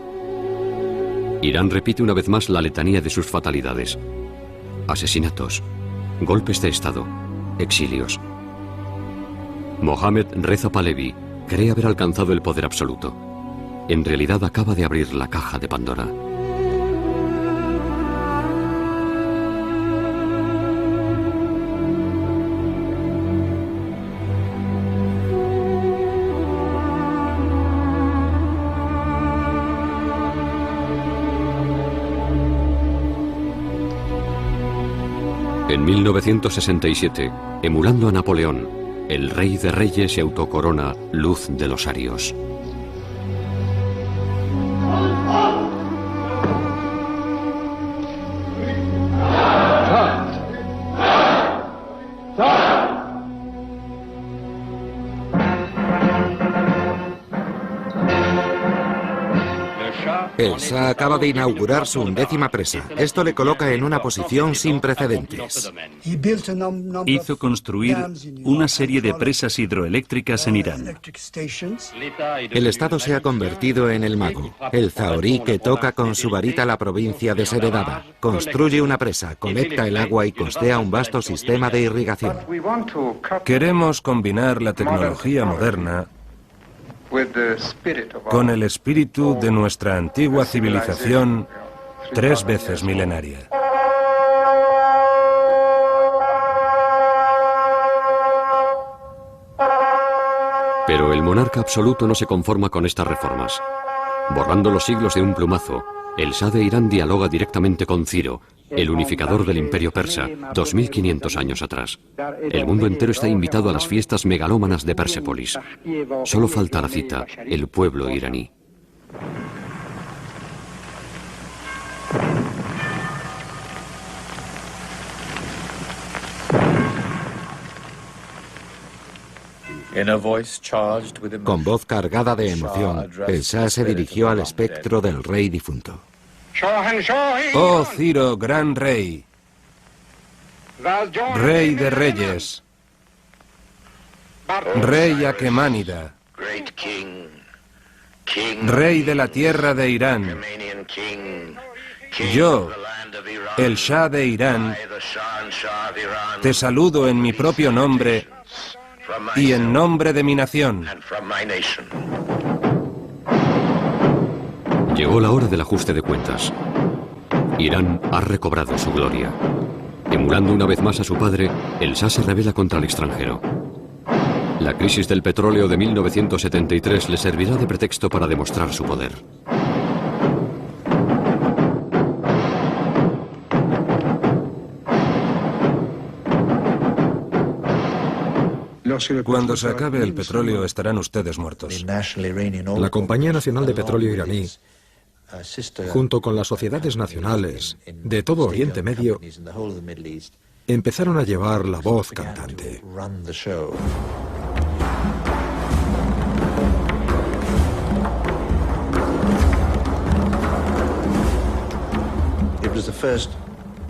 Irán repite una vez más la letanía de sus fatalidades: asesinatos, golpes de Estado, exilios. Mohammad Reza Pahlavi cree haber alcanzado el poder absoluto. En realidad acaba de abrir la caja de Pandora. En 1967, emulando a Napoleón, el rey de reyes se autocorona Luz de los Arios. El Shah acaba de inaugurar su 11ª presa. Esto le coloca en una posición sin precedentes. Hizo construir una serie de presas hidroeléctricas en Irán. El Estado se ha convertido en el mago, el zahorí que toca con su varita la provincia desheredada. Construye una presa, colecta el agua y costea un vasto sistema de irrigación. Queremos combinar la tecnología moderna con el espíritu de nuestra antigua civilización 3 veces milenaria. Pero el monarca absoluto no se conforma con estas reformas. Borrando los siglos de un plumazo, el Shah de Irán dialoga directamente con Ciro, el unificador del imperio persa, 2500 años atrás. El mundo entero está invitado a las fiestas megalómanas de Persépolis. Solo falta la cita, el pueblo iraní. Con voz cargada de emoción, el Shah se dirigió al espectro del rey difunto. Oh Ciro, gran rey, rey de reyes, rey Aquemánida, rey de la tierra de Irán. Yo, el Shah de Irán, te saludo en mi propio nombre y en nombre de mi nación. Llegó la hora del ajuste de cuentas. Irán ha recobrado su gloria. Emulando una vez más a su padre, el Shah se rebela contra el extranjero. La crisis del petróleo de 1973 le servirá de pretexto para demostrar su poder. Cuando se acabe el petróleo estarán ustedes muertos. La Compañía Nacional de Petróleo iraní, junto con las sociedades nacionales de todo Oriente Medio, empezaron a llevar la voz cantante.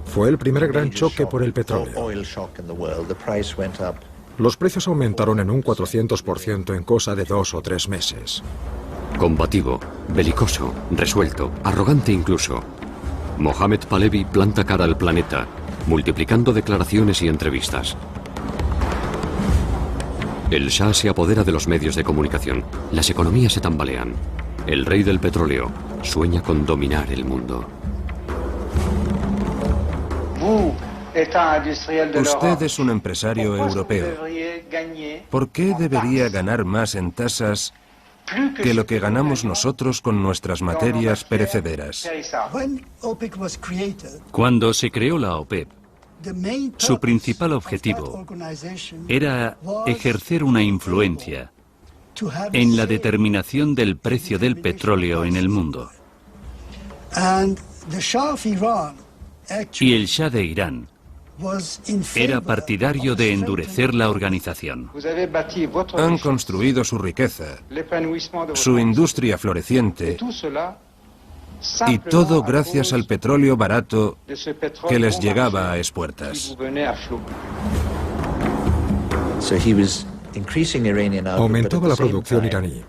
Fue el primer gran choque por el petróleo. Los precios aumentaron en un 400% en cosa de 2 o 3 meses. Combativo, belicoso, resuelto, arrogante incluso, Mohammad Pahlavi planta cara al planeta, multiplicando declaraciones y entrevistas. El Shah se apodera de los medios de comunicación. Las economías se tambalean. El rey del petróleo sueña con dominar el mundo. Usted es un empresario europeo. ¿Por qué debería ganar más en tasas que lo que ganamos nosotros con nuestras materias perecederas? Cuando se creó la OPEP, su principal objetivo era ejercer una influencia en la determinación del precio del petróleo en el mundo. Y el Shah de Irán era partidario de endurecer la organización. Han construido su riqueza, su industria floreciente, y todo gracias al petróleo barato que les llegaba a espuertas. Aumentaba la producción iraní,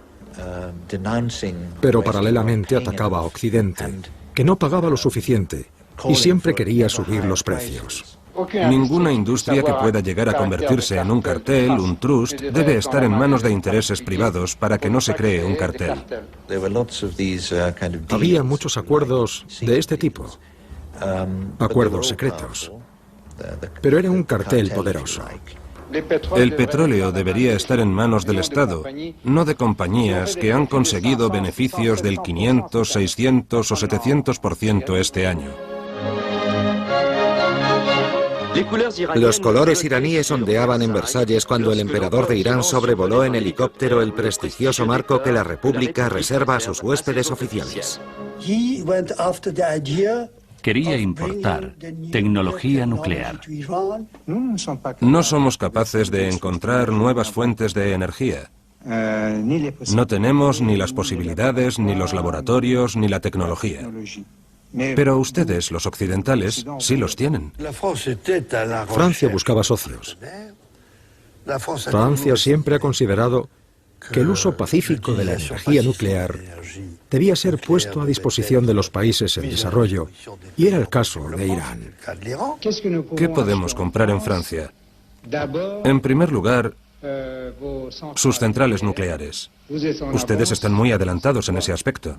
pero paralelamente atacaba a Occidente, que no pagaba lo suficiente y siempre quería subir los precios. Ninguna industria que pueda llegar a convertirse en un cartel, un trust, debe estar en manos de intereses privados para que no se cree un cartel. Había muchos acuerdos de este tipo, acuerdos secretos, pero era un cartel poderoso. El petróleo debería estar en manos del Estado, no de compañías que han conseguido beneficios del 500, 600 o 700% este año. Los colores iraníes ondeaban en Versalles cuando el emperador de Irán sobrevoló en helicóptero el prestigioso marco que la República reserva a sus huéspedes oficiales. Quería importar tecnología nuclear. No somos capaces de encontrar nuevas fuentes de energía. No tenemos ni las posibilidades, ni los laboratorios, ni la tecnología. Pero ustedes, los occidentales, sí los tienen. Francia buscaba socios. Francia siempre ha considerado que el uso pacífico de la energía nuclear debía ser puesto a disposición de los países en desarrollo, y era el caso de Irán. ¿Qué podemos comprar en Francia? En primer lugar, sus centrales nucleares. Ustedes están muy adelantados en ese aspecto.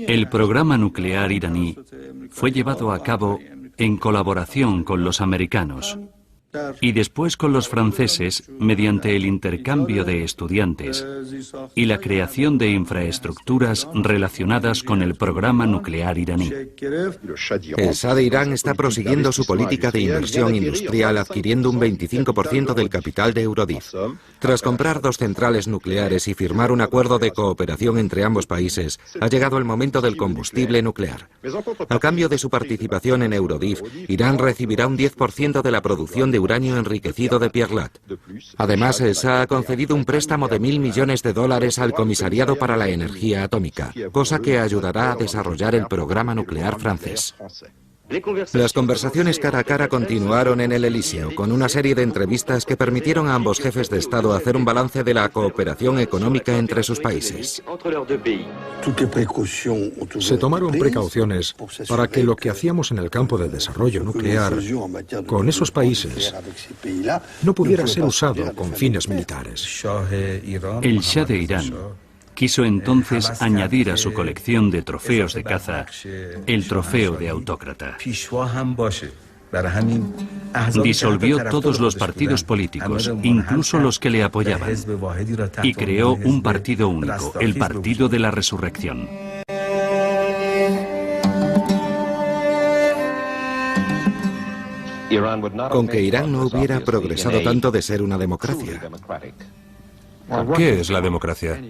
El programa nuclear iraní fue llevado a cabo en colaboración con los americanos y después con los franceses mediante el intercambio de estudiantes y la creación de infraestructuras relacionadas con el programa nuclear iraní. El Shah de Irán está prosiguiendo su política de inversión industrial adquiriendo un 25% del capital de Eurodif. Tras comprar 2 centrales nucleares y firmar un acuerdo de cooperación entre ambos países, ha llegado el momento del combustible nuclear. A cambio de su participación en Eurodif, Irán recibirá un 10% de la producción de uranio enriquecido de Pierre Lat. Además, el Shah ha concedido un préstamo de $1.000 millones al Comisariado para la Energía Atómica, cosa que ayudará a desarrollar el programa nuclear francés. Las conversaciones cara a cara continuaron en el Elíseo, con una serie de entrevistas que permitieron a ambos jefes de Estado hacer un balance de la cooperación económica entre sus países. Se tomaron precauciones para que lo que hacíamos en el campo del desarrollo nuclear con esos países no pudiera ser usado con fines militares. El Shah de Irán quiso entonces añadir a su colección de trofeos de caza el trofeo de autócrata. Disolvió todos los partidos políticos, incluso los que le apoyaban, y creó un partido único, el Partido de la Resurrección. Con que Irán no hubiera progresado tanto de ser una democracia. ¿Qué es la democracia?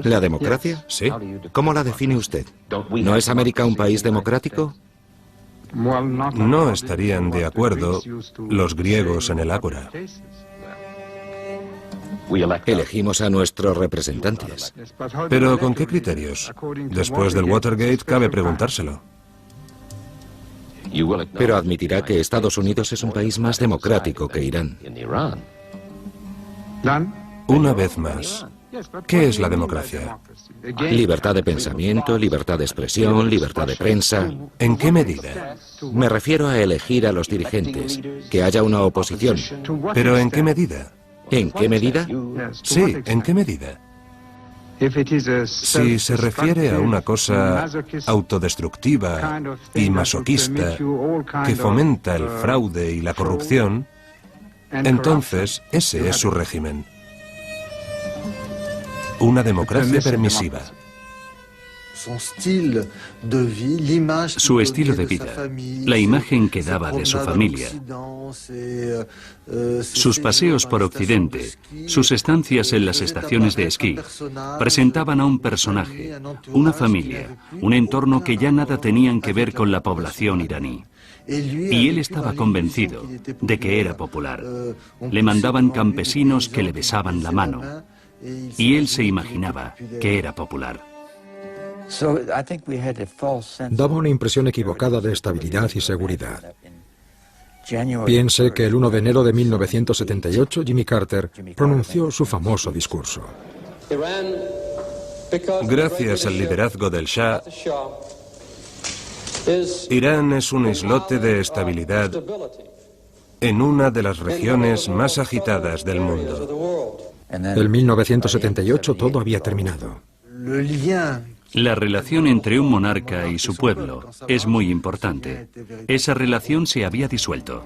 ¿La democracia? Sí. ¿Cómo la define usted? ¿No es América un país democrático? No estarían de acuerdo los griegos en el ágora. Elegimos a nuestros representantes. ¿Pero con qué criterios? Después del Watergate cabe preguntárselo. Pero admitirá que Estados Unidos es un país más democrático que Irán. Una vez más, ¿qué es la democracia? Libertad de pensamiento, libertad de expresión, libertad de prensa. ¿En qué medida? Me refiero a elegir a los dirigentes, que haya una oposición. ¿Pero en qué medida? ¿En qué medida? Sí, ¿en qué medida? Si se refiere a una cosa autodestructiva y masoquista que fomenta el fraude y la corrupción, entonces ese es su régimen. Una democracia permisiva. Su estilo de vida, la imagen que daba de su familia, sus paseos por Occidente, sus estancias en las estaciones de esquí, presentaban a un personaje, una familia, un entorno que ya nada tenían que ver con la población iraní. Y él estaba convencido de que era popular. Le mandaban campesinos que le besaban la mano. Y él se imaginaba que era popular. Daba una impresión equivocada de estabilidad y seguridad. Piense que el 1 de enero de 1978 Jimmy Carter pronunció su famoso discurso. Gracias al liderazgo del Shah, Irán es un islote de estabilidad en una de las regiones más agitadas del mundo. En 1978 todo había terminado. La relación entre un monarca y su pueblo es muy importante. Esa relación se había disuelto.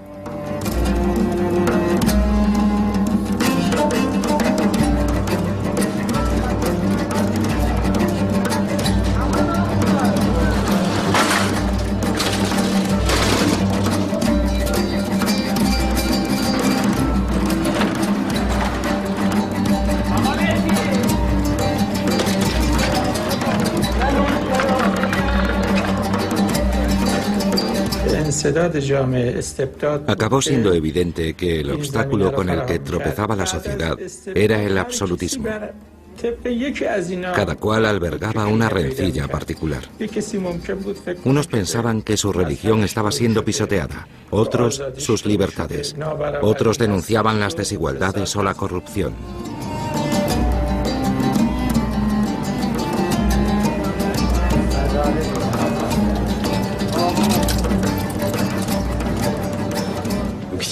Acabó siendo evidente que el obstáculo con el que tropezaba la sociedad era el absolutismo. Cada cual albergaba una rencilla particular. Unos pensaban que su religión estaba siendo pisoteada, otros sus libertades, otros denunciaban las desigualdades o la corrupción.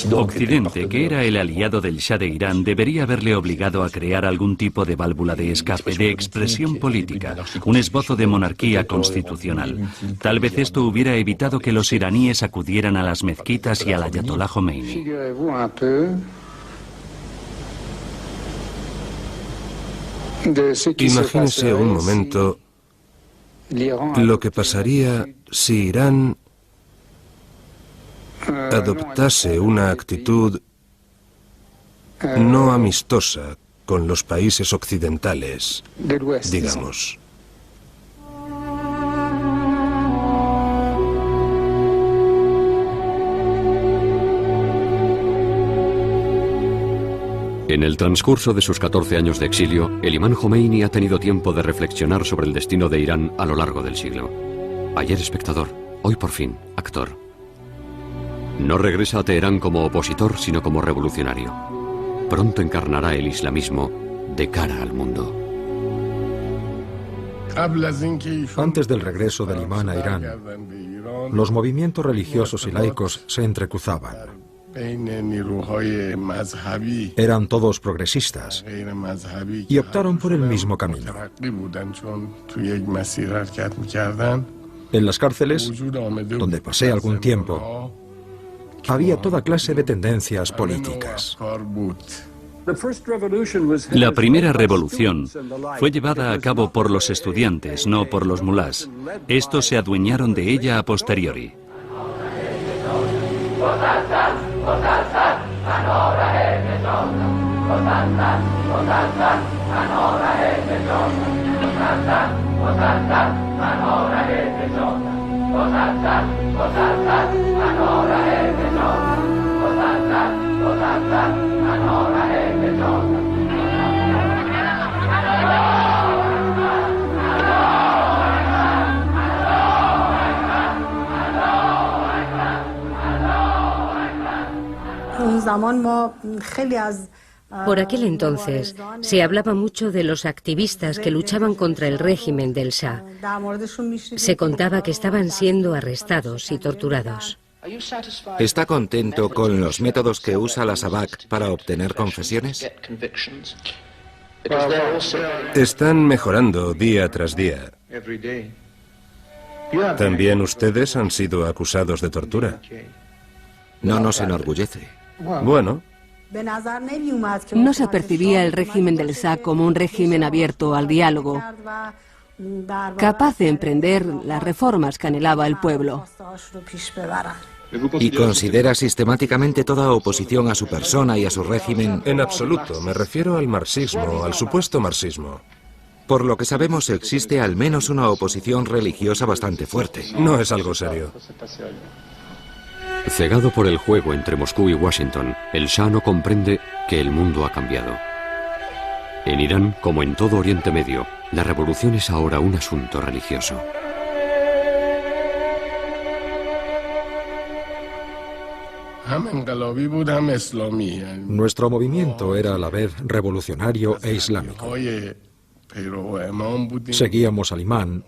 Occidente, que era el aliado del Shah de Irán, debería haberle obligado a crear algún tipo de válvula de escape, de expresión política, un esbozo de monarquía constitucional. Tal vez esto hubiera evitado que los iraníes acudieran a las mezquitas y al ayatolá Jomeini. Imagínese un momento lo que pasaría si Irán adoptase una actitud no amistosa con los países occidentales, digamos. En el transcurso de sus 14 años de exilio, el imán Jomeini ha tenido tiempo de reflexionar sobre el destino de Irán a lo largo del siglo. Ayer espectador, hoy por fin actor. No regresa a Teherán como opositor, sino como revolucionario. Pronto encarnará el islamismo de cara al mundo. Antes del regreso del imán a Irán, los movimientos religiosos y laicos se entrecruzaban. Eran todos progresistas y optaron por el mismo camino. En las cárceles, donde pasé algún tiempo, había toda clase de tendencias políticas. La primera revolución fue llevada a cabo por los estudiantes, no por los mulás. Estos se adueñaron de ella a posteriori. Por aquel entonces se hablaba mucho de los activistas que luchaban contra el régimen del Shah. Se contaba que estaban siendo arrestados y torturados. ¿Está contento con los métodos que usa la SAVAK para obtener confesiones? Están mejorando día tras día. ¿También ustedes han sido acusados de tortura? No nos enorgullece. Bueno, No se percibía el régimen del Shah como un régimen abierto al diálogo, capaz de emprender las reformas que anhelaba el pueblo. ¿Y considera sistemáticamente toda oposición a su persona y a su régimen? en absoluto. Me refiero al marxismo, al supuesto marxismo. Por lo que sabemos, existe al menos una oposición religiosa bastante fuerte. No es algo serio. Cegado por el juego entre Moscú y Washington, el Shah no comprende que el mundo ha cambiado. En Irán, como en todo Oriente Medio, la revolución es ahora un asunto religioso. Nuestro movimiento era a la vez revolucionario e islámico. Seguíamos al imán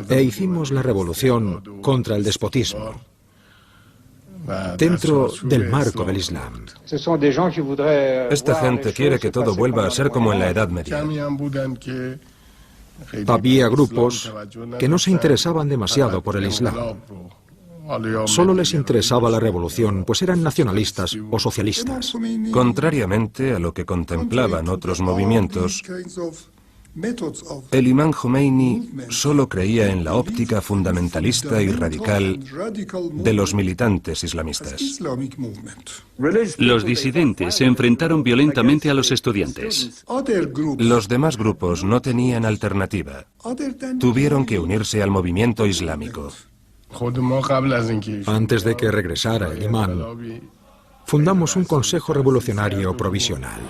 e hicimos la revolución contra el despotismo dentro del marco del Islam. Esta gente quiere que todo vuelva a ser como en la Edad Media. Había grupos que no se interesaban demasiado por el Islam. Solo les interesaba la revolución, pues eran nacionalistas o socialistas. Contrariamente a lo que contemplaban otros movimientos, el imán Jomeini solo creía en la óptica fundamentalista y radical de los militantes islamistas. Los disidentes se enfrentaron violentamente a los estudiantes. Los demás grupos no tenían alternativa. Tuvieron que unirse al movimiento islámico. Antes de que regresara el imán, fundamos un consejo revolucionario provisional.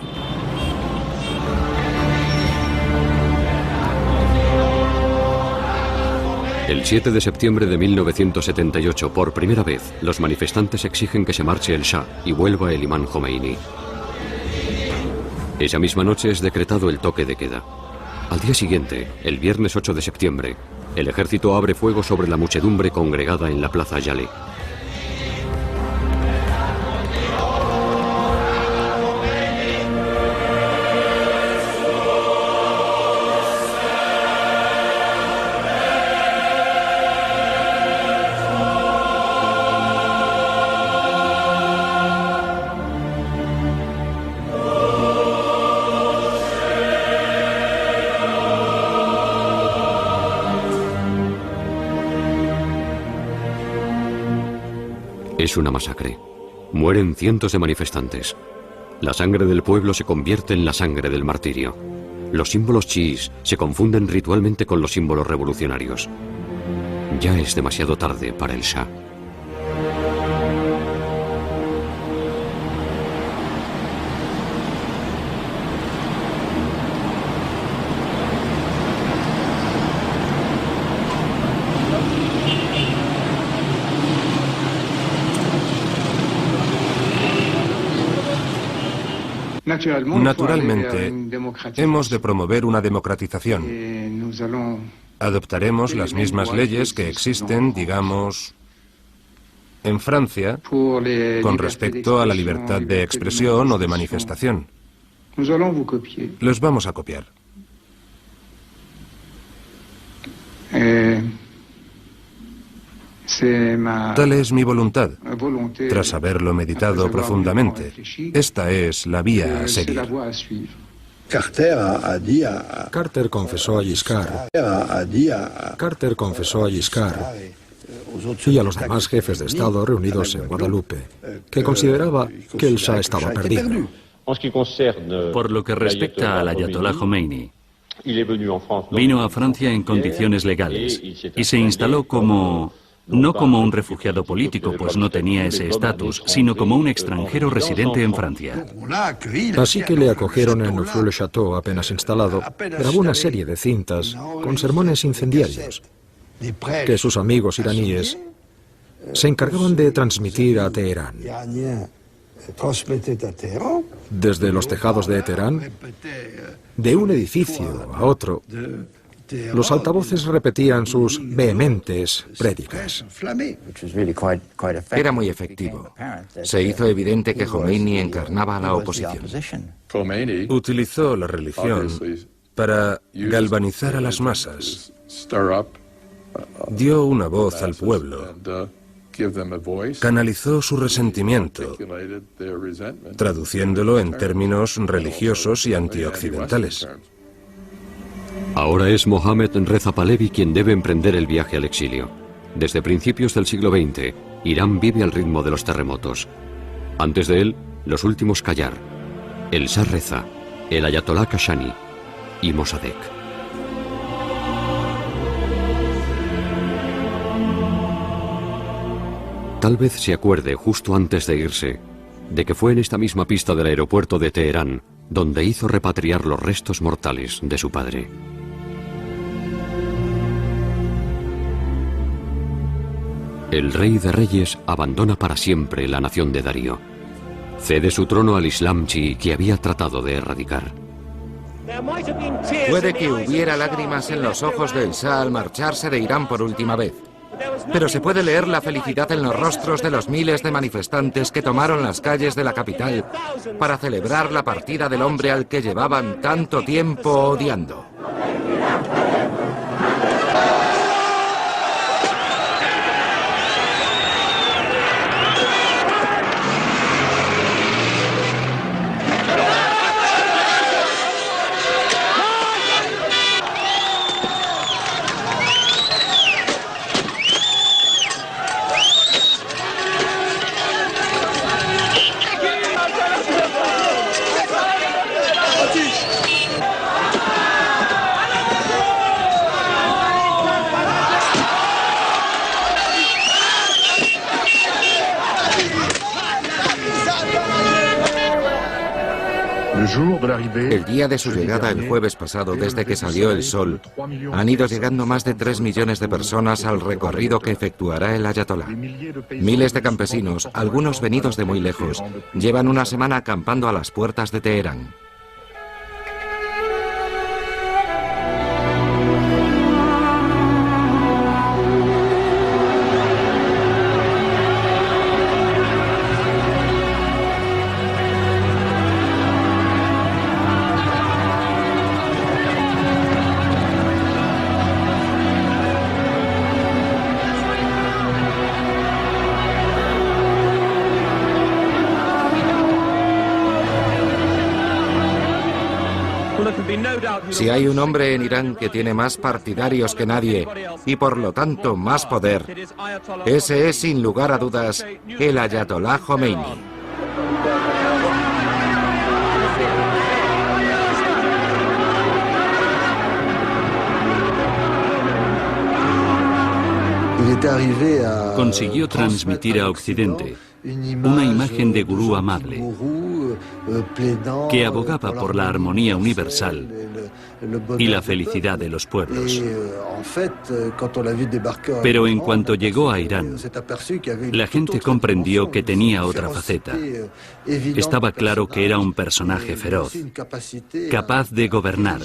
El 7 de septiembre de 1978, por primera vez, los manifestantes exigen que se marche el Shah y vuelva el imán Jomeini. Esa misma noche es decretado el toque de queda. Al día siguiente, el viernes 8 de septiembre, el ejército abre fuego sobre la muchedumbre congregada en la plaza Yale. Es una masacre. Mueren cientos de manifestantes. La sangre del pueblo se convierte en la sangre del martirio. Los símbolos chiíes se confunden ritualmente con los símbolos revolucionarios. Ya es demasiado tarde para el Shah. Naturalmente, hemos de promover una democratización. Adoptaremos las mismas leyes que existen, digamos, en Francia, con respecto a la libertad de expresión o de manifestación. Los vamos a copiar. Tal es mi voluntad, tras haberlo meditado profundamente. Esta es la vía a seguir. Carter confesó a Giscard y a los demás jefes de Estado reunidos en Guadalupe que consideraba que el Shah estaba perdido. Por lo que respecta al ayatolá Jomeini, vino a Francia en condiciones legales y se instaló no como un refugiado político, pues no tenía ese estatus, sino como un extranjero residente en Francia. Así que le acogieron en Neufleur-le-Château apenas instalado. Grabó una serie de cintas con sermones incendiarios que sus amigos iraníes se encargaban de transmitir a Teherán. Desde los tejados de Teherán, de un edificio a otro, los altavoces repetían sus vehementes prédicas. Era muy efectivo. Se hizo evidente que Jomeini encarnaba a la oposición. Utilizó la religión para galvanizar a las masas. Dio una voz al pueblo. Canalizó su resentimiento, traduciéndolo en términos religiosos y antioccidentales. Ahora es Mohammad Reza Pahlavi quien debe emprender el viaje al exilio. Desde principios del siglo XX, Irán vive al ritmo de los terremotos. Antes de él, los últimos Qajar, el Shah Reza, el ayatolá Kashani y Mossadegh. Tal vez se acuerde, justo antes de irse, de que fue en esta misma pista del aeropuerto de Teherán donde hizo repatriar los restos mortales de su padre. El rey de reyes abandona para siempre la nación de Darío. Cede su trono al Islam chií que había tratado de erradicar. Puede que hubiera lágrimas en los ojos del Shah al marcharse de Irán por última vez. Pero se puede leer la felicidad en los rostros de los miles de manifestantes que tomaron las calles de la capital para celebrar la partida del hombre al que llevaban tanto tiempo odiando. El día de su llegada el jueves pasado, desde que salió el sol, han ido llegando más de 3 millones de personas al recorrido que efectuará el ayatolá. Miles de campesinos, algunos venidos de muy lejos, llevan una semana acampando a las puertas de Teherán. Si hay un hombre en Irán que tiene más partidarios que nadie y por lo tanto más poder, ese es sin lugar a dudas el ayatolá Jomeini. Consiguió transmitir a Occidente una imagen de gurú amable que abogaba por la armonía universal y la felicidad de los pueblos. Pero en cuanto llegó a Irán, la gente comprendió que tenía otra faceta. Estaba claro que era un personaje feroz, capaz de gobernar,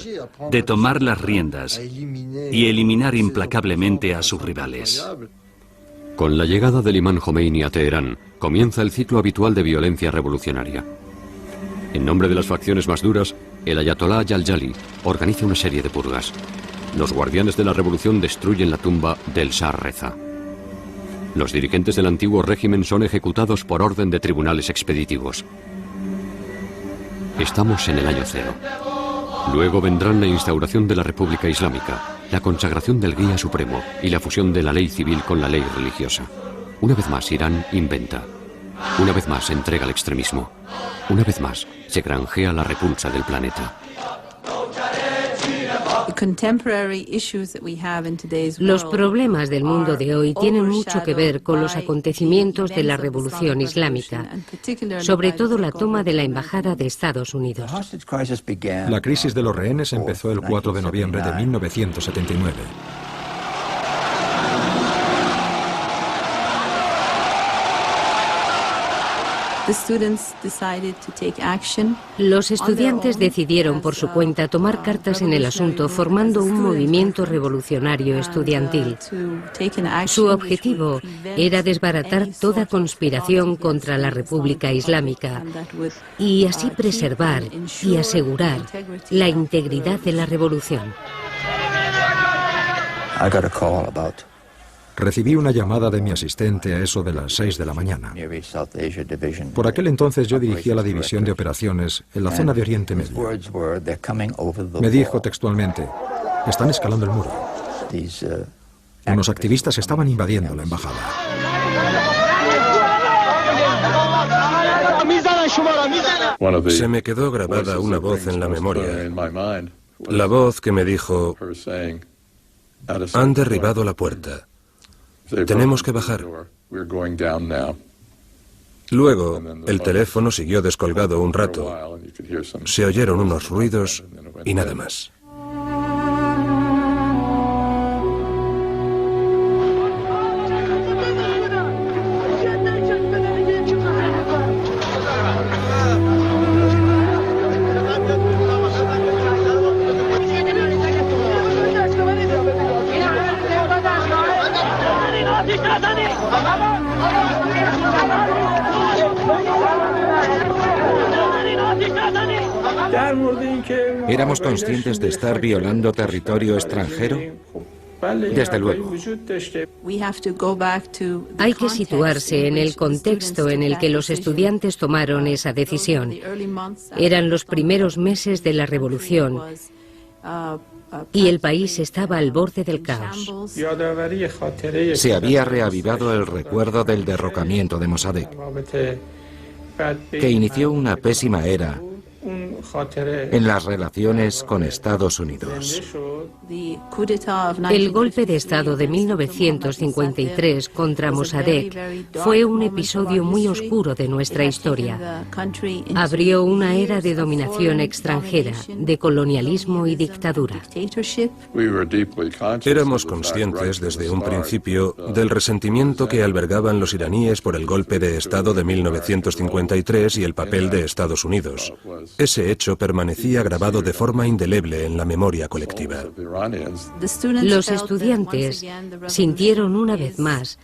de tomar las riendas y eliminar implacablemente a sus rivales. Con la llegada del imán Jomeini a Teherán, comienza el ciclo habitual de violencia revolucionaria. En nombre de las facciones más duras, el ayatolá Jalali organiza una serie de purgas. Los guardianes de la revolución destruyen la tumba del Shah Reza. Los dirigentes del antiguo régimen son ejecutados por orden de tribunales expeditivos. Estamos en el año cero. Luego vendrán la instauración de la República Islámica, la consagración del Guía Supremo y la fusión de la ley civil con la ley religiosa. Una vez más Irán inventa. Una vez más se entrega al extremismo. Una vez más se granjea la repulsa del planeta. Los problemas del mundo de hoy tienen mucho que ver con los acontecimientos de la Revolución Islámica, sobre todo la toma de la Embajada de Estados Unidos. La crisis de los rehenes empezó el 4 de noviembre de 1979. Los estudiantes decidieron por su cuenta tomar cartas en el asunto, formando un movimiento revolucionario estudiantil. Su objetivo era desbaratar toda conspiración contra la República Islámica y así preservar y asegurar la integridad de la revolución. Recibí una llamada de mi asistente a eso de las 6 de la mañana. Por aquel entonces yo dirigía la división de operaciones en la zona de Oriente Medio. Me dijo textualmente, están escalando el muro. Unos activistas estaban invadiendo la embajada. Se me quedó grabada una voz en la memoria. La voz que me dijo, han derribado la puerta. Tenemos que bajar. Luego, el teléfono siguió descolgado un rato. Se oyeron unos ruidos y nada más. ¿Éramos conscientes de estar violando territorio extranjero? Desde luego. Hay que situarse en el contexto en el que los estudiantes tomaron esa decisión. Eran los primeros meses de la revolución y el país estaba al borde del caos. Se había reavivado el recuerdo del derrocamiento de Mossadegh, que inició una pésima era en las relaciones con Estados Unidos. El golpe de Estado de 1953 contra Mossadegh fue un episodio muy oscuro de nuestra historia. Abrió una era de dominación extranjera, de colonialismo y dictadura. Éramos conscientes desde un principio del resentimiento que albergaban los iraníes por el golpe de Estado de 1953 y el papel de Estados Unidos. Ese hecho permanecía grabado de forma indeleble en la memoria colectiva. Los estudiantes sintieron una vez más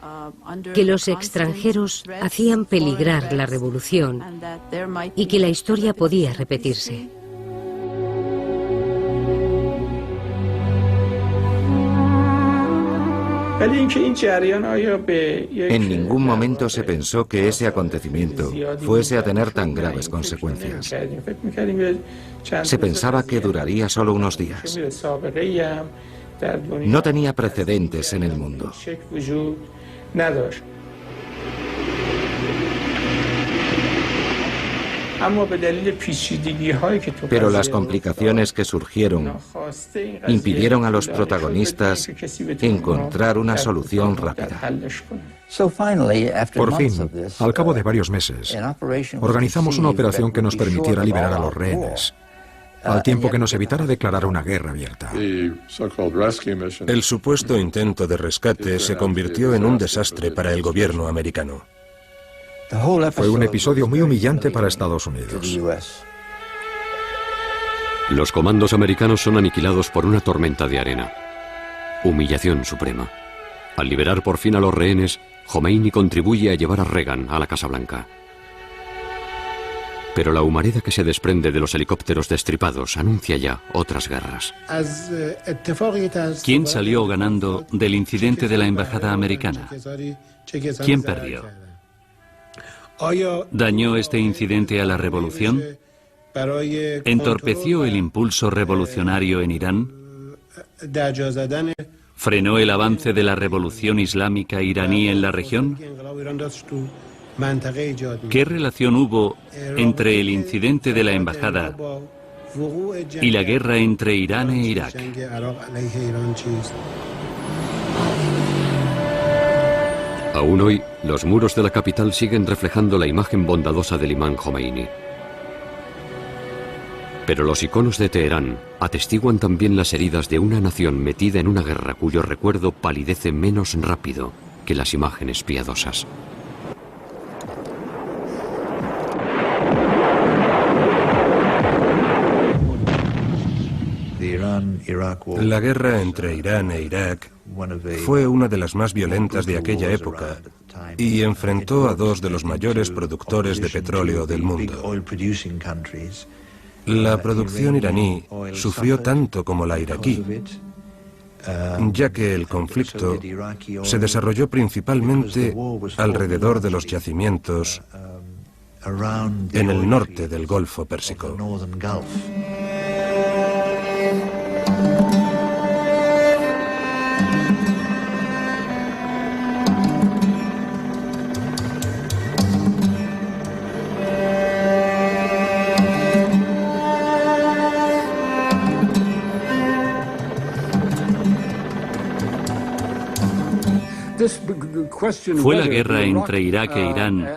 que los extranjeros hacían peligrar la revolución y que la historia podía repetirse. En ningún momento se pensó que ese acontecimiento fuese a tener tan graves consecuencias. Se pensaba que duraría solo unos días. No tenía precedentes en el mundo. Pero las complicaciones que surgieron impidieron a los protagonistas encontrar una solución rápida. Por fin, al cabo de varios meses, organizamos una operación que nos permitiera liberar a los rehenes, al tiempo que nos evitara declarar una guerra abierta. El supuesto intento de rescate se convirtió en un desastre para el gobierno americano. Fue un episodio muy humillante para Estados Unidos. Los comandos americanos son aniquilados por una tormenta de arena. Humillación suprema. Al liberar por fin a los rehenes, Jomeini contribuye a llevar a Reagan a la Casa Blanca. Pero la humareda que se desprende de los helicópteros destripados anuncia ya otras guerras. ¿Quién salió ganando del incidente de la embajada americana? ¿Quién perdió? ¿Dañó este incidente a la revolución? ¿Entorpeció el impulso revolucionario en Irán? ¿Frenó el avance de la revolución islámica iraní en la región? ¿Qué relación hubo entre el incidente de la embajada y la guerra entre Irán e Irak? Aún hoy, los muros de la capital siguen reflejando la imagen bondadosa del imán Jomeini. Pero los iconos de Teherán atestiguan también las heridas de una nación metida en una guerra cuyo recuerdo palidece menos rápido que las imágenes piadosas. La guerra entre Irán e Irak fue una de las más violentas de aquella época y enfrentó a dos de los mayores productores de petróleo del mundo. La producción iraní sufrió tanto como la iraquí, ya que el conflicto se desarrolló principalmente alrededor de los yacimientos en el norte del Golfo Pérsico. ¿Fue la guerra entre Irak e Irán,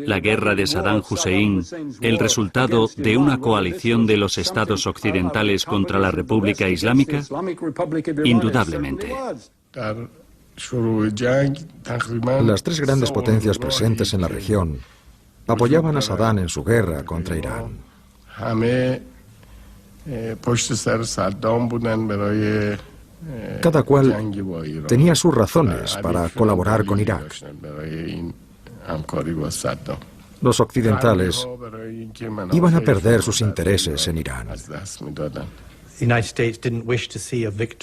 la guerra de Saddam Hussein, el resultado de una coalición de los estados occidentales contra la República Islámica? Indudablemente. Las tres grandes potencias presentes en la región apoyaban a Saddam en su guerra contra Irán. Cada cual tenía sus razones para colaborar con Irak. Los occidentales iban a perder sus intereses en Irán.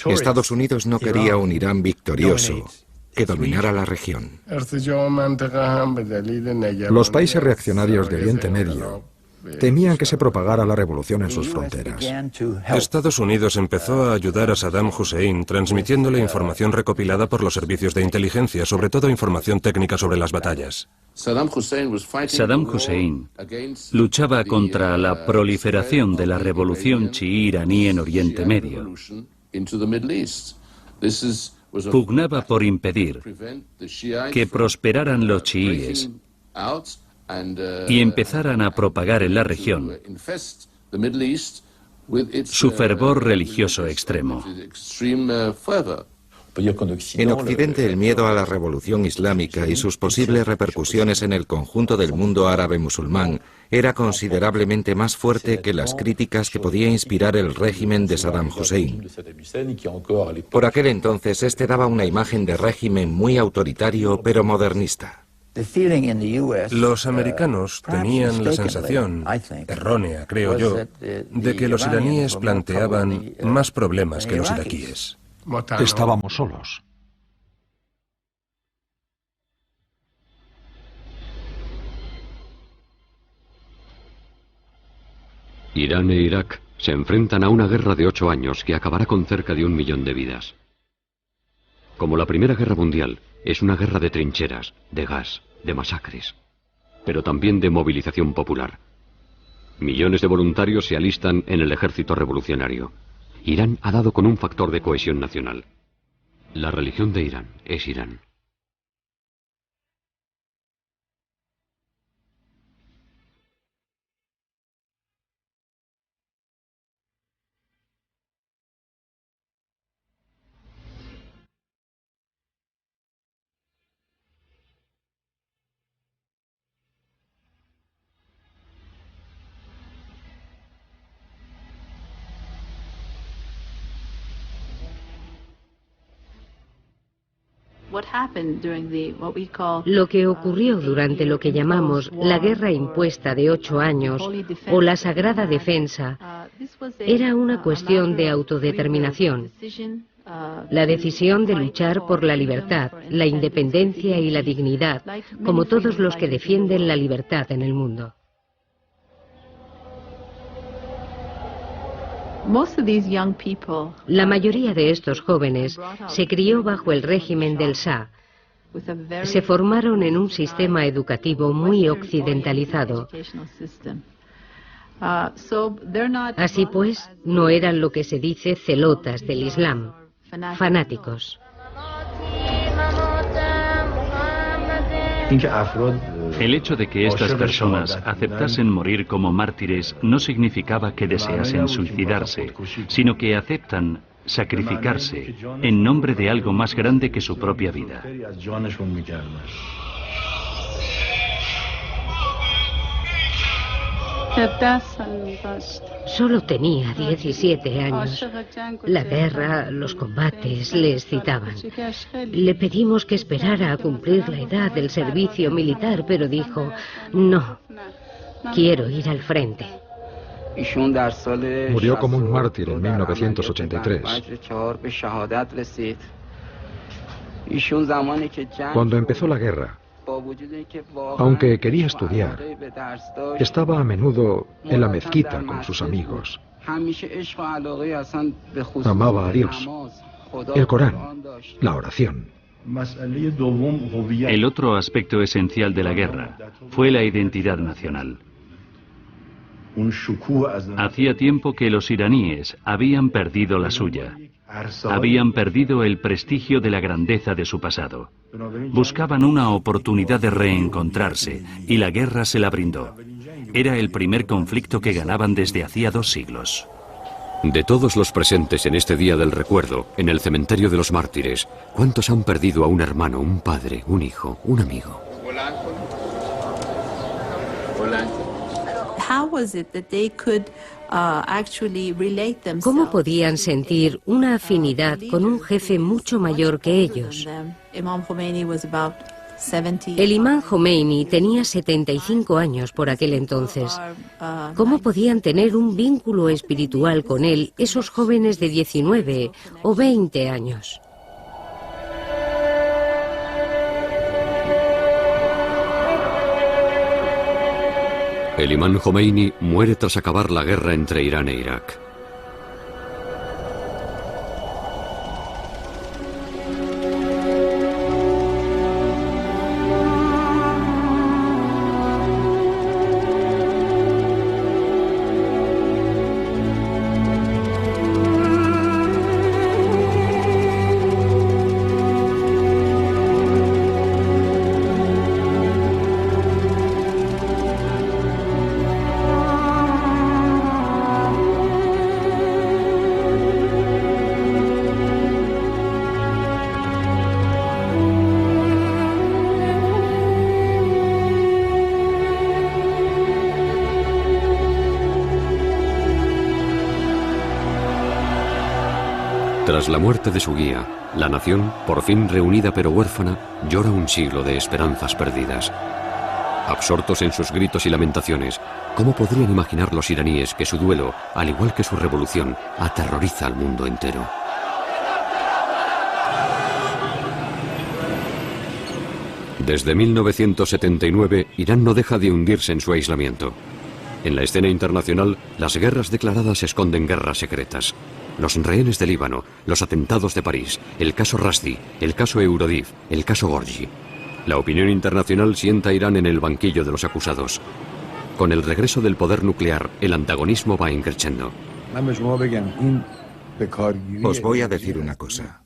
Estados Unidos no quería un Irán victorioso que dominara la región. Los países reaccionarios de Oriente Medio temían que se propagara la revolución en sus fronteras. Estados Unidos empezó a ayudar a Saddam Hussein transmitiéndole información recopilada por los servicios de inteligencia, sobre todo información técnica sobre las batallas. Saddam Hussein luchaba contra la proliferación de la revolución chií iraní en Oriente Medio. Pugnaba por impedir que prosperaran los chiíes y empezaran a propagar en la región su fervor religioso extremo. En Occidente, el miedo a la revolución islámica y sus posibles repercusiones en el conjunto del mundo árabe musulmán era considerablemente más fuerte que las críticas que podía inspirar el régimen de Saddam Hussein. Por aquel entonces, este daba una imagen de régimen muy autoritario pero modernista. Los americanos tenían la sensación, errónea creo yo, de que los iraníes planteaban más problemas que los iraquíes. Estábamos solos. Irán e Irak se enfrentan a una guerra de 8 años que acabará con cerca de 1 millón de vidas. Como la Primera Guerra Mundial, es una guerra de trincheras, de gas, de masacres, pero también de movilización popular. Millones de voluntarios se alistan en el ejército revolucionario. Irán ha dado con un factor de cohesión nacional. La religión de Irán es Irán. Lo que ocurrió durante lo que llamamos la guerra impuesta de 8 años o la sagrada defensa era una cuestión de autodeterminación. La decisión de luchar por la libertad, la independencia y la dignidad, como todos los que defienden la libertad en el mundo. La mayoría de estos jóvenes se crió bajo el régimen del Shah. Se formaron en un sistema educativo muy occidentalizado. Así pues, no eran lo que se dice celotas del Islam, fanáticos. El hecho de que estas personas aceptasen morir como mártires no significaba que deseasen suicidarse, sino que aceptan sacrificarse en nombre de algo más grande que su propia vida. Solo tenía 17 años. La guerra, los combates le excitaban. Le pedimos que esperara a cumplir la edad del servicio militar, pero dijo, no, quiero ir al frente. Murió como un mártir en 1983. Cuando empezó la guerra, aunque quería estudiar, estaba a menudo en la mezquita con sus amigos. Amaba a Dios, el Corán, la oración. El otro aspecto esencial de la guerra fue la identidad nacional. Hacía tiempo que los iraníes habían perdido la suya. Habían perdido el prestigio de la grandeza de su pasado. Buscaban una oportunidad de reencontrarse y la guerra se la brindó. Era el primer conflicto que ganaban desde hacía 2 siglos. De todos los presentes en este día del recuerdo, en el cementerio de los mártires, ¿cuántos han perdido a un hermano, un padre, un hijo, un amigo? ¿Cómo podían sentir una afinidad con un jefe mucho mayor que ellos? El imán Jomeini tenía 75 años por aquel entonces. ¿Cómo podían tener un vínculo espiritual con él esos jóvenes de 19 o 20 años? El imán Jomeini muere tras acabar la guerra entre Irán e Irak. Tras la muerte de su guía, la nación, por fin reunida pero huérfana, llora un siglo de esperanzas perdidas. Absortos en sus gritos y lamentaciones, ¿cómo podrían imaginar los iraníes que su duelo, al igual que su revolución, aterroriza al mundo entero? Desde 1979, Irán no deja de hundirse en su aislamiento. En la escena internacional, las guerras declaradas esconden guerras secretas. Los rehenes de Líbano, los atentados de París, el caso Rushdie, el caso Eurodiv, el caso Gorgi. La opinión internacional sienta a Irán en el banquillo de los acusados. Con el regreso del poder nuclear, el antagonismo va increciendo. Os voy a decir una cosa.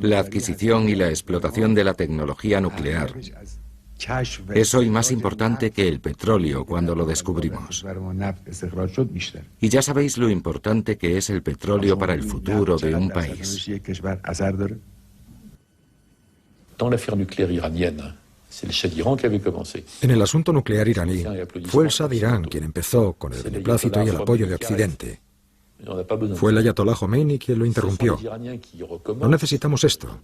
La adquisición y la explotación de la tecnología nuclear es hoy más importante que el petróleo cuando lo descubrimos. Y ya sabéis lo importante que es el petróleo para el futuro de un país. En el asunto nuclear iraní, fue el Shah de Irán quien empezó con el beneplácito y el apoyo de Occidente. Fue el ayatolá Jomeini quien lo interrumpió. No necesitamos esto.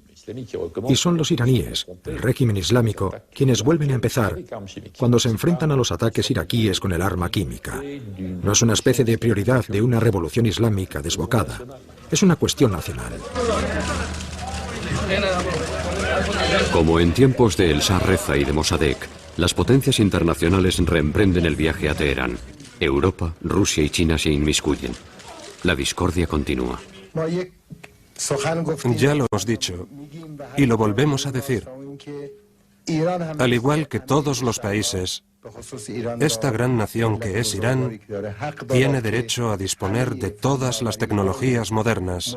Y son los iraníes, el régimen islámico, quienes vuelven a empezar cuando se enfrentan a los ataques iraquíes con el arma química. No es una especie de prioridad de una revolución islámica desbocada. Es una cuestión nacional. Como en tiempos de El Shah Reza y de Mossadegh, las potencias internacionales reemprenden el viaje a Teherán. Europa, Rusia y China se inmiscuyen. La discordia continúa. Ya lo hemos dicho, y lo volvemos a decir. Al igual que todos los países, esta gran nación que es Irán tiene derecho a disponer de todas las tecnologías modernas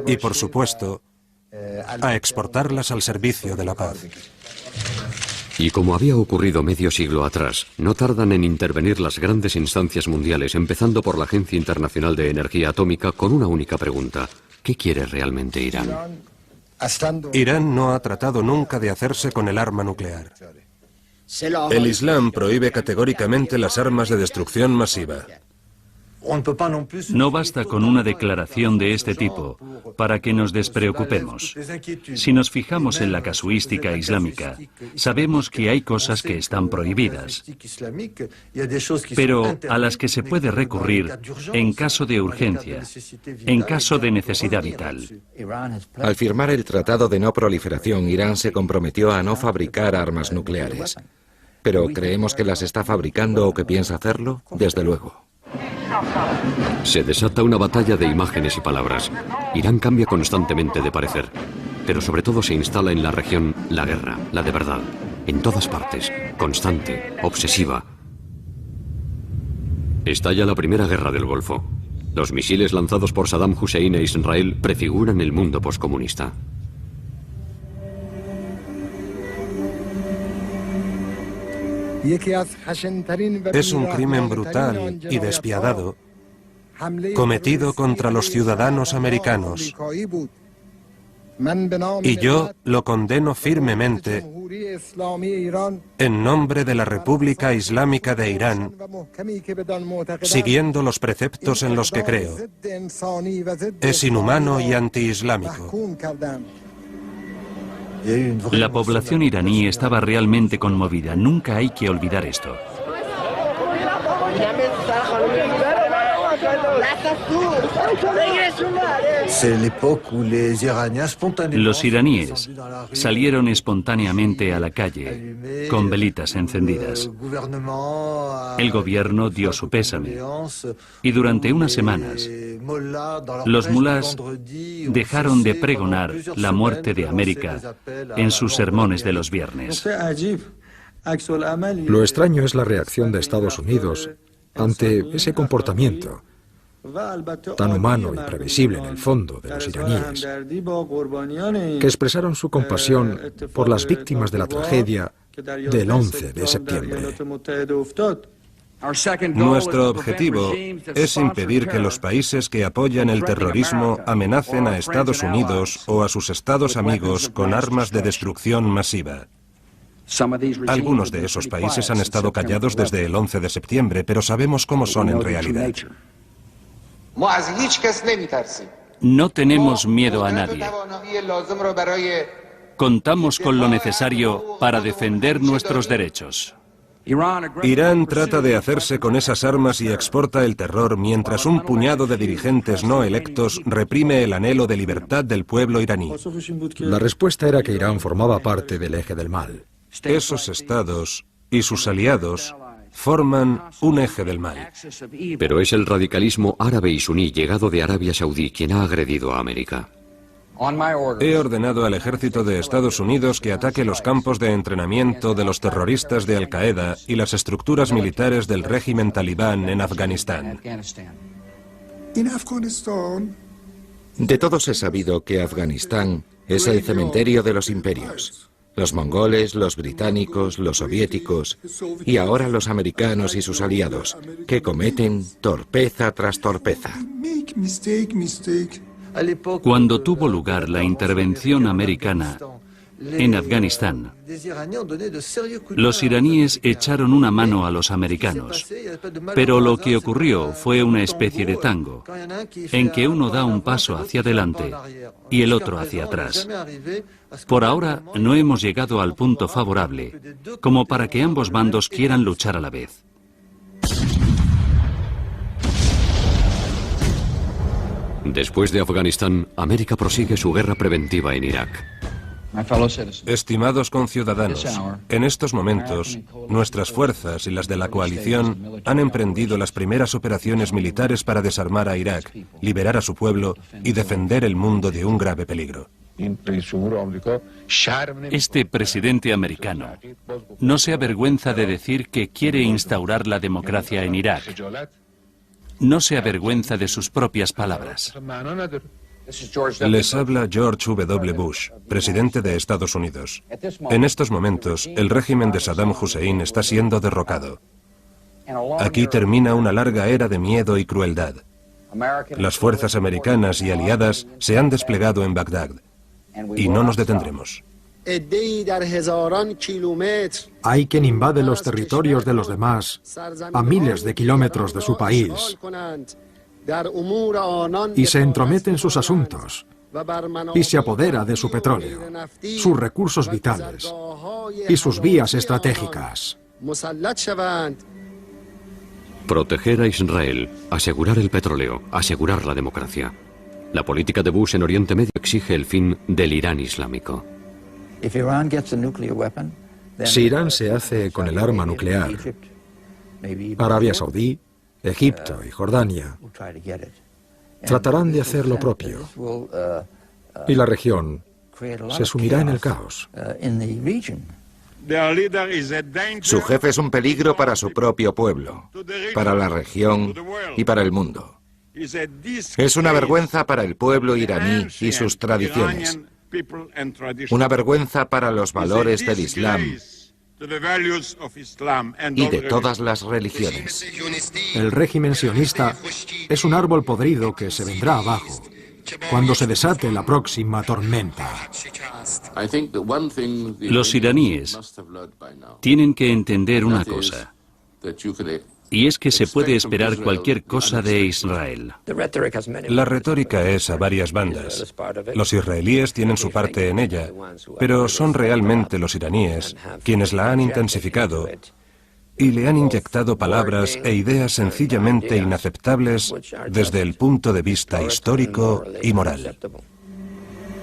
y, por supuesto, a exportarlas al servicio de la paz. Y como había ocurrido medio siglo atrás, no tardan en intervenir las grandes instancias mundiales, empezando por la Agencia Internacional de Energía Atómica, con una única pregunta: ¿qué quiere realmente Irán? Irán no ha tratado nunca de hacerse con el arma nuclear. El Islam prohíbe categóricamente las armas de destrucción masiva. No basta con una declaración de este tipo para que nos despreocupemos. Si nos fijamos en la casuística islámica, sabemos que hay cosas que están prohibidas, pero a las que se puede recurrir en caso de urgencia, en caso de necesidad vital. Al firmar el Tratado de No Proliferación, Irán se comprometió a no fabricar armas nucleares. ¿Pero creemos que las está fabricando o que piensa hacerlo? Desde luego. Se desata una batalla de imágenes y palabras. Irán cambia constantemente de parecer, pero sobre todo se instala en la región la guerra, la de verdad, en todas partes, constante, obsesiva. Estalla la primera guerra del Golfo. Los misiles lanzados por Saddam Hussein e Israel prefiguran el mundo poscomunista. Es un crimen brutal y despiadado cometido contra los ciudadanos americanos. Y yo lo condeno firmemente en nombre de la República Islámica de Irán, siguiendo los preceptos en los que creo. Es inhumano y antiislámico. La población iraní estaba realmente conmovida. Nunca hay que olvidar esto. Los iraníes salieron espontáneamente a la calle con velitas encendidas. El gobierno dio su pésame y durante unas semanas los mulás dejaron de pregonar la muerte de América en sus sermones de los viernes. Lo extraño es la reacción de Estados Unidos ante ese comportamiento tan humano y previsible en el fondo de los iraníes, que expresaron su compasión por las víctimas de la tragedia del 11 de septiembre. Nuestro objetivo es impedir que los países que apoyan el terrorismo amenacen a Estados Unidos o a sus estados amigos con armas de destrucción masiva. Algunos de esos países han estado callados desde el 11 de septiembre, pero sabemos cómo son en realidad. No tenemos miedo a nadie. Contamos con lo necesario para defender nuestros derechos. Irán trata de hacerse con esas armas y exporta el terror mientras un puñado de dirigentes no electos reprime el anhelo de libertad del pueblo iraní. La respuesta era que Irán formaba parte del eje del mal. Esos estados y sus aliados forman un eje del mal. Pero es el radicalismo árabe y suní llegado de Arabia Saudí quien ha agredido a América. He ordenado al ejército de Estados Unidos que ataque los campos de entrenamiento de los terroristas de Al-Qaeda y las estructuras militares del régimen talibán en Afganistán. De todos es sabido que Afganistán es el cementerio de los imperios. Los mongoles, los británicos, los soviéticos y ahora los americanos y sus aliados, que cometen torpeza tras torpeza. Cuando tuvo lugar la intervención americana en Afganistán. Los iraníes echaron una mano a los americanos, pero lo que ocurrió fue una especie de tango, en que uno da un paso hacia adelante y el otro hacia atrás. Por ahora no hemos llegado al punto favorable, como para que ambos bandos quieran luchar a la vez. Después de Afganistán, América prosigue su guerra preventiva en Irak. Estimados conciudadanos, en estos momentos, nuestras fuerzas y las de la coalición han emprendido las primeras operaciones militares para desarmar a Irak, liberar a su pueblo y defender el mundo de un grave peligro. Este presidente americano no se avergüenza de decir que quiere instaurar la democracia en Irak. No se avergüenza de sus propias palabras. Les habla George W. Bush, presidente de Estados Unidos. En estos momentos, el régimen de Saddam Hussein está siendo derrocado. Aquí termina una larga era de miedo y crueldad. Las fuerzas americanas y aliadas se han desplegado en Bagdad, y no nos detendremos. Hay quien invade los territorios de los demás a miles de kilómetros de su país y se entromete en sus asuntos y se apodera de su petróleo, sus recursos vitales y sus vías estratégicas. Proteger a Israel, asegurar el petróleo, asegurar la democracia. La política de Bush en Oriente Medio exige el fin del Irán islámico. Si Irán se hace con el arma nuclear, Arabia Saudí, Egipto y Jordania tratarán de hacer lo propio, y la región se sumirá en el caos. Su jefe es un peligro para su propio pueblo, para la región y para el mundo. Es una vergüenza para el pueblo iraní y sus tradiciones. Una vergüenza para los valores del Islam y de todas las religiones. El régimen sionista es un árbol podrido que se vendrá abajo cuando se desate la próxima tormenta. Los iraníes tienen que entender una cosa, y es que se puede esperar cualquier cosa de Israel. La retórica es a varias bandas. Los israelíes tienen su parte en ella, pero son realmente los iraníes quienes la han intensificado y le han inyectado palabras e ideas sencillamente inaceptables desde el punto de vista histórico y moral.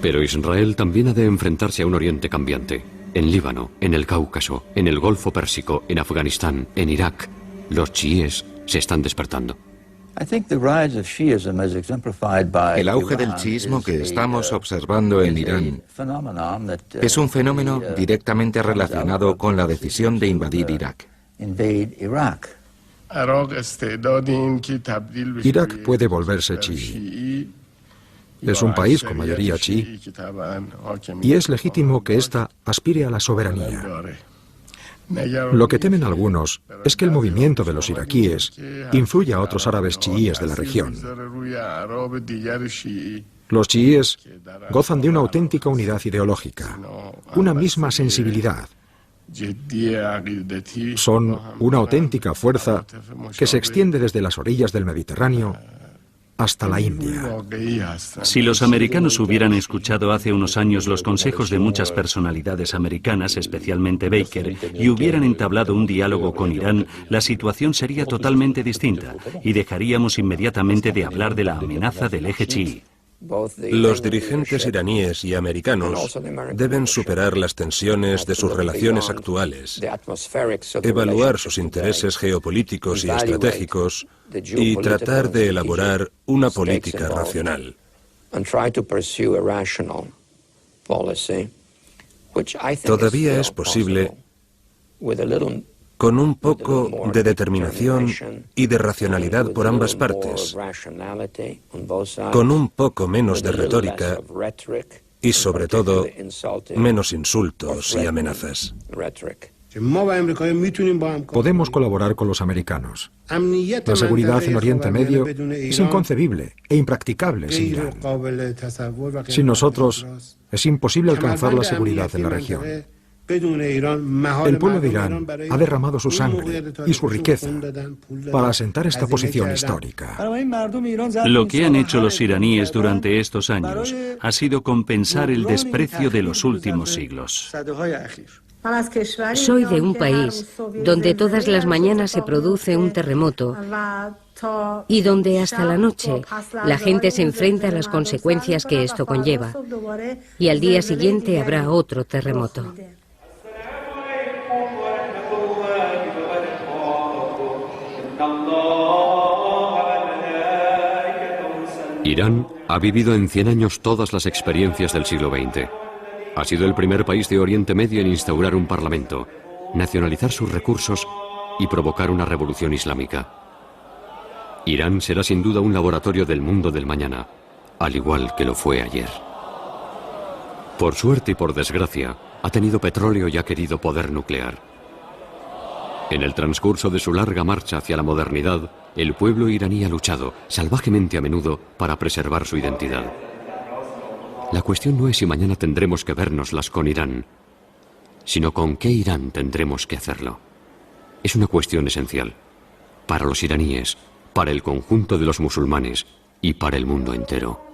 Pero Israel también ha de enfrentarse a un Oriente cambiante. En Líbano, en el Cáucaso, en el Golfo Pérsico, en Afganistán, en Irak, los chiíes se están despertando. El auge del chiismo que estamos observando en Irán es un fenómeno directamente relacionado con la decisión de invadir Irak. Irak puede volverse chií. Es un país con mayoría chií y es legítimo que ésta aspire a la soberanía. Lo que temen algunos es que el movimiento de los iraquíes influya a otros árabes chiíes de la región. Los chiíes gozan de una auténtica unidad ideológica, una misma sensibilidad. Son una auténtica fuerza que se extiende desde las orillas del Mediterráneo hasta la India. Si los americanos hubieran escuchado hace unos años los consejos de muchas personalidades americanas, especialmente Baker, y hubieran entablado un diálogo con Irán, la situación sería totalmente distinta y dejaríamos inmediatamente de hablar de la amenaza del eje chií. Los dirigentes iraníes y americanos deben superar las tensiones de sus relaciones actuales, evaluar sus intereses geopolíticos y estratégicos y tratar de elaborar una política racional. Todavía es posible, con un poco de determinación y de racionalidad por ambas partes, con un poco menos de retórica y, sobre todo, menos insultos y amenazas. Podemos colaborar con los americanos. La seguridad en Oriente Medio es inconcebible e impracticable sin Irán. Sin nosotros, es imposible alcanzar la seguridad en la región. El pueblo de Irán ha derramado su sangre y su riqueza para asentar esta posición histórica. Lo que han hecho los iraníes durante estos años ha sido compensar el desprecio de los últimos siglos. Soy de un país donde todas las mañanas se produce un terremoto y donde hasta la noche la gente se enfrenta a las consecuencias que esto conlleva. Y al día siguiente habrá otro terremoto. Irán ha vivido en 100 años todas las experiencias del siglo XX. Ha sido el primer país de Oriente Medio en instaurar un parlamento, nacionalizar sus recursos y provocar una revolución islámica. Irán será sin duda un laboratorio del mundo del mañana, al igual que lo fue ayer. Por suerte y por desgracia, ha tenido petróleo y ha querido poder nuclear. En el transcurso de su larga marcha hacia la modernidad, el pueblo iraní ha luchado, salvajemente a menudo, para preservar su identidad. La cuestión no es si mañana tendremos que vérnoslas con Irán, sino con qué Irán tendremos que hacerlo. Es una cuestión esencial, para los iraníes, para el conjunto de los musulmanes y para el mundo entero.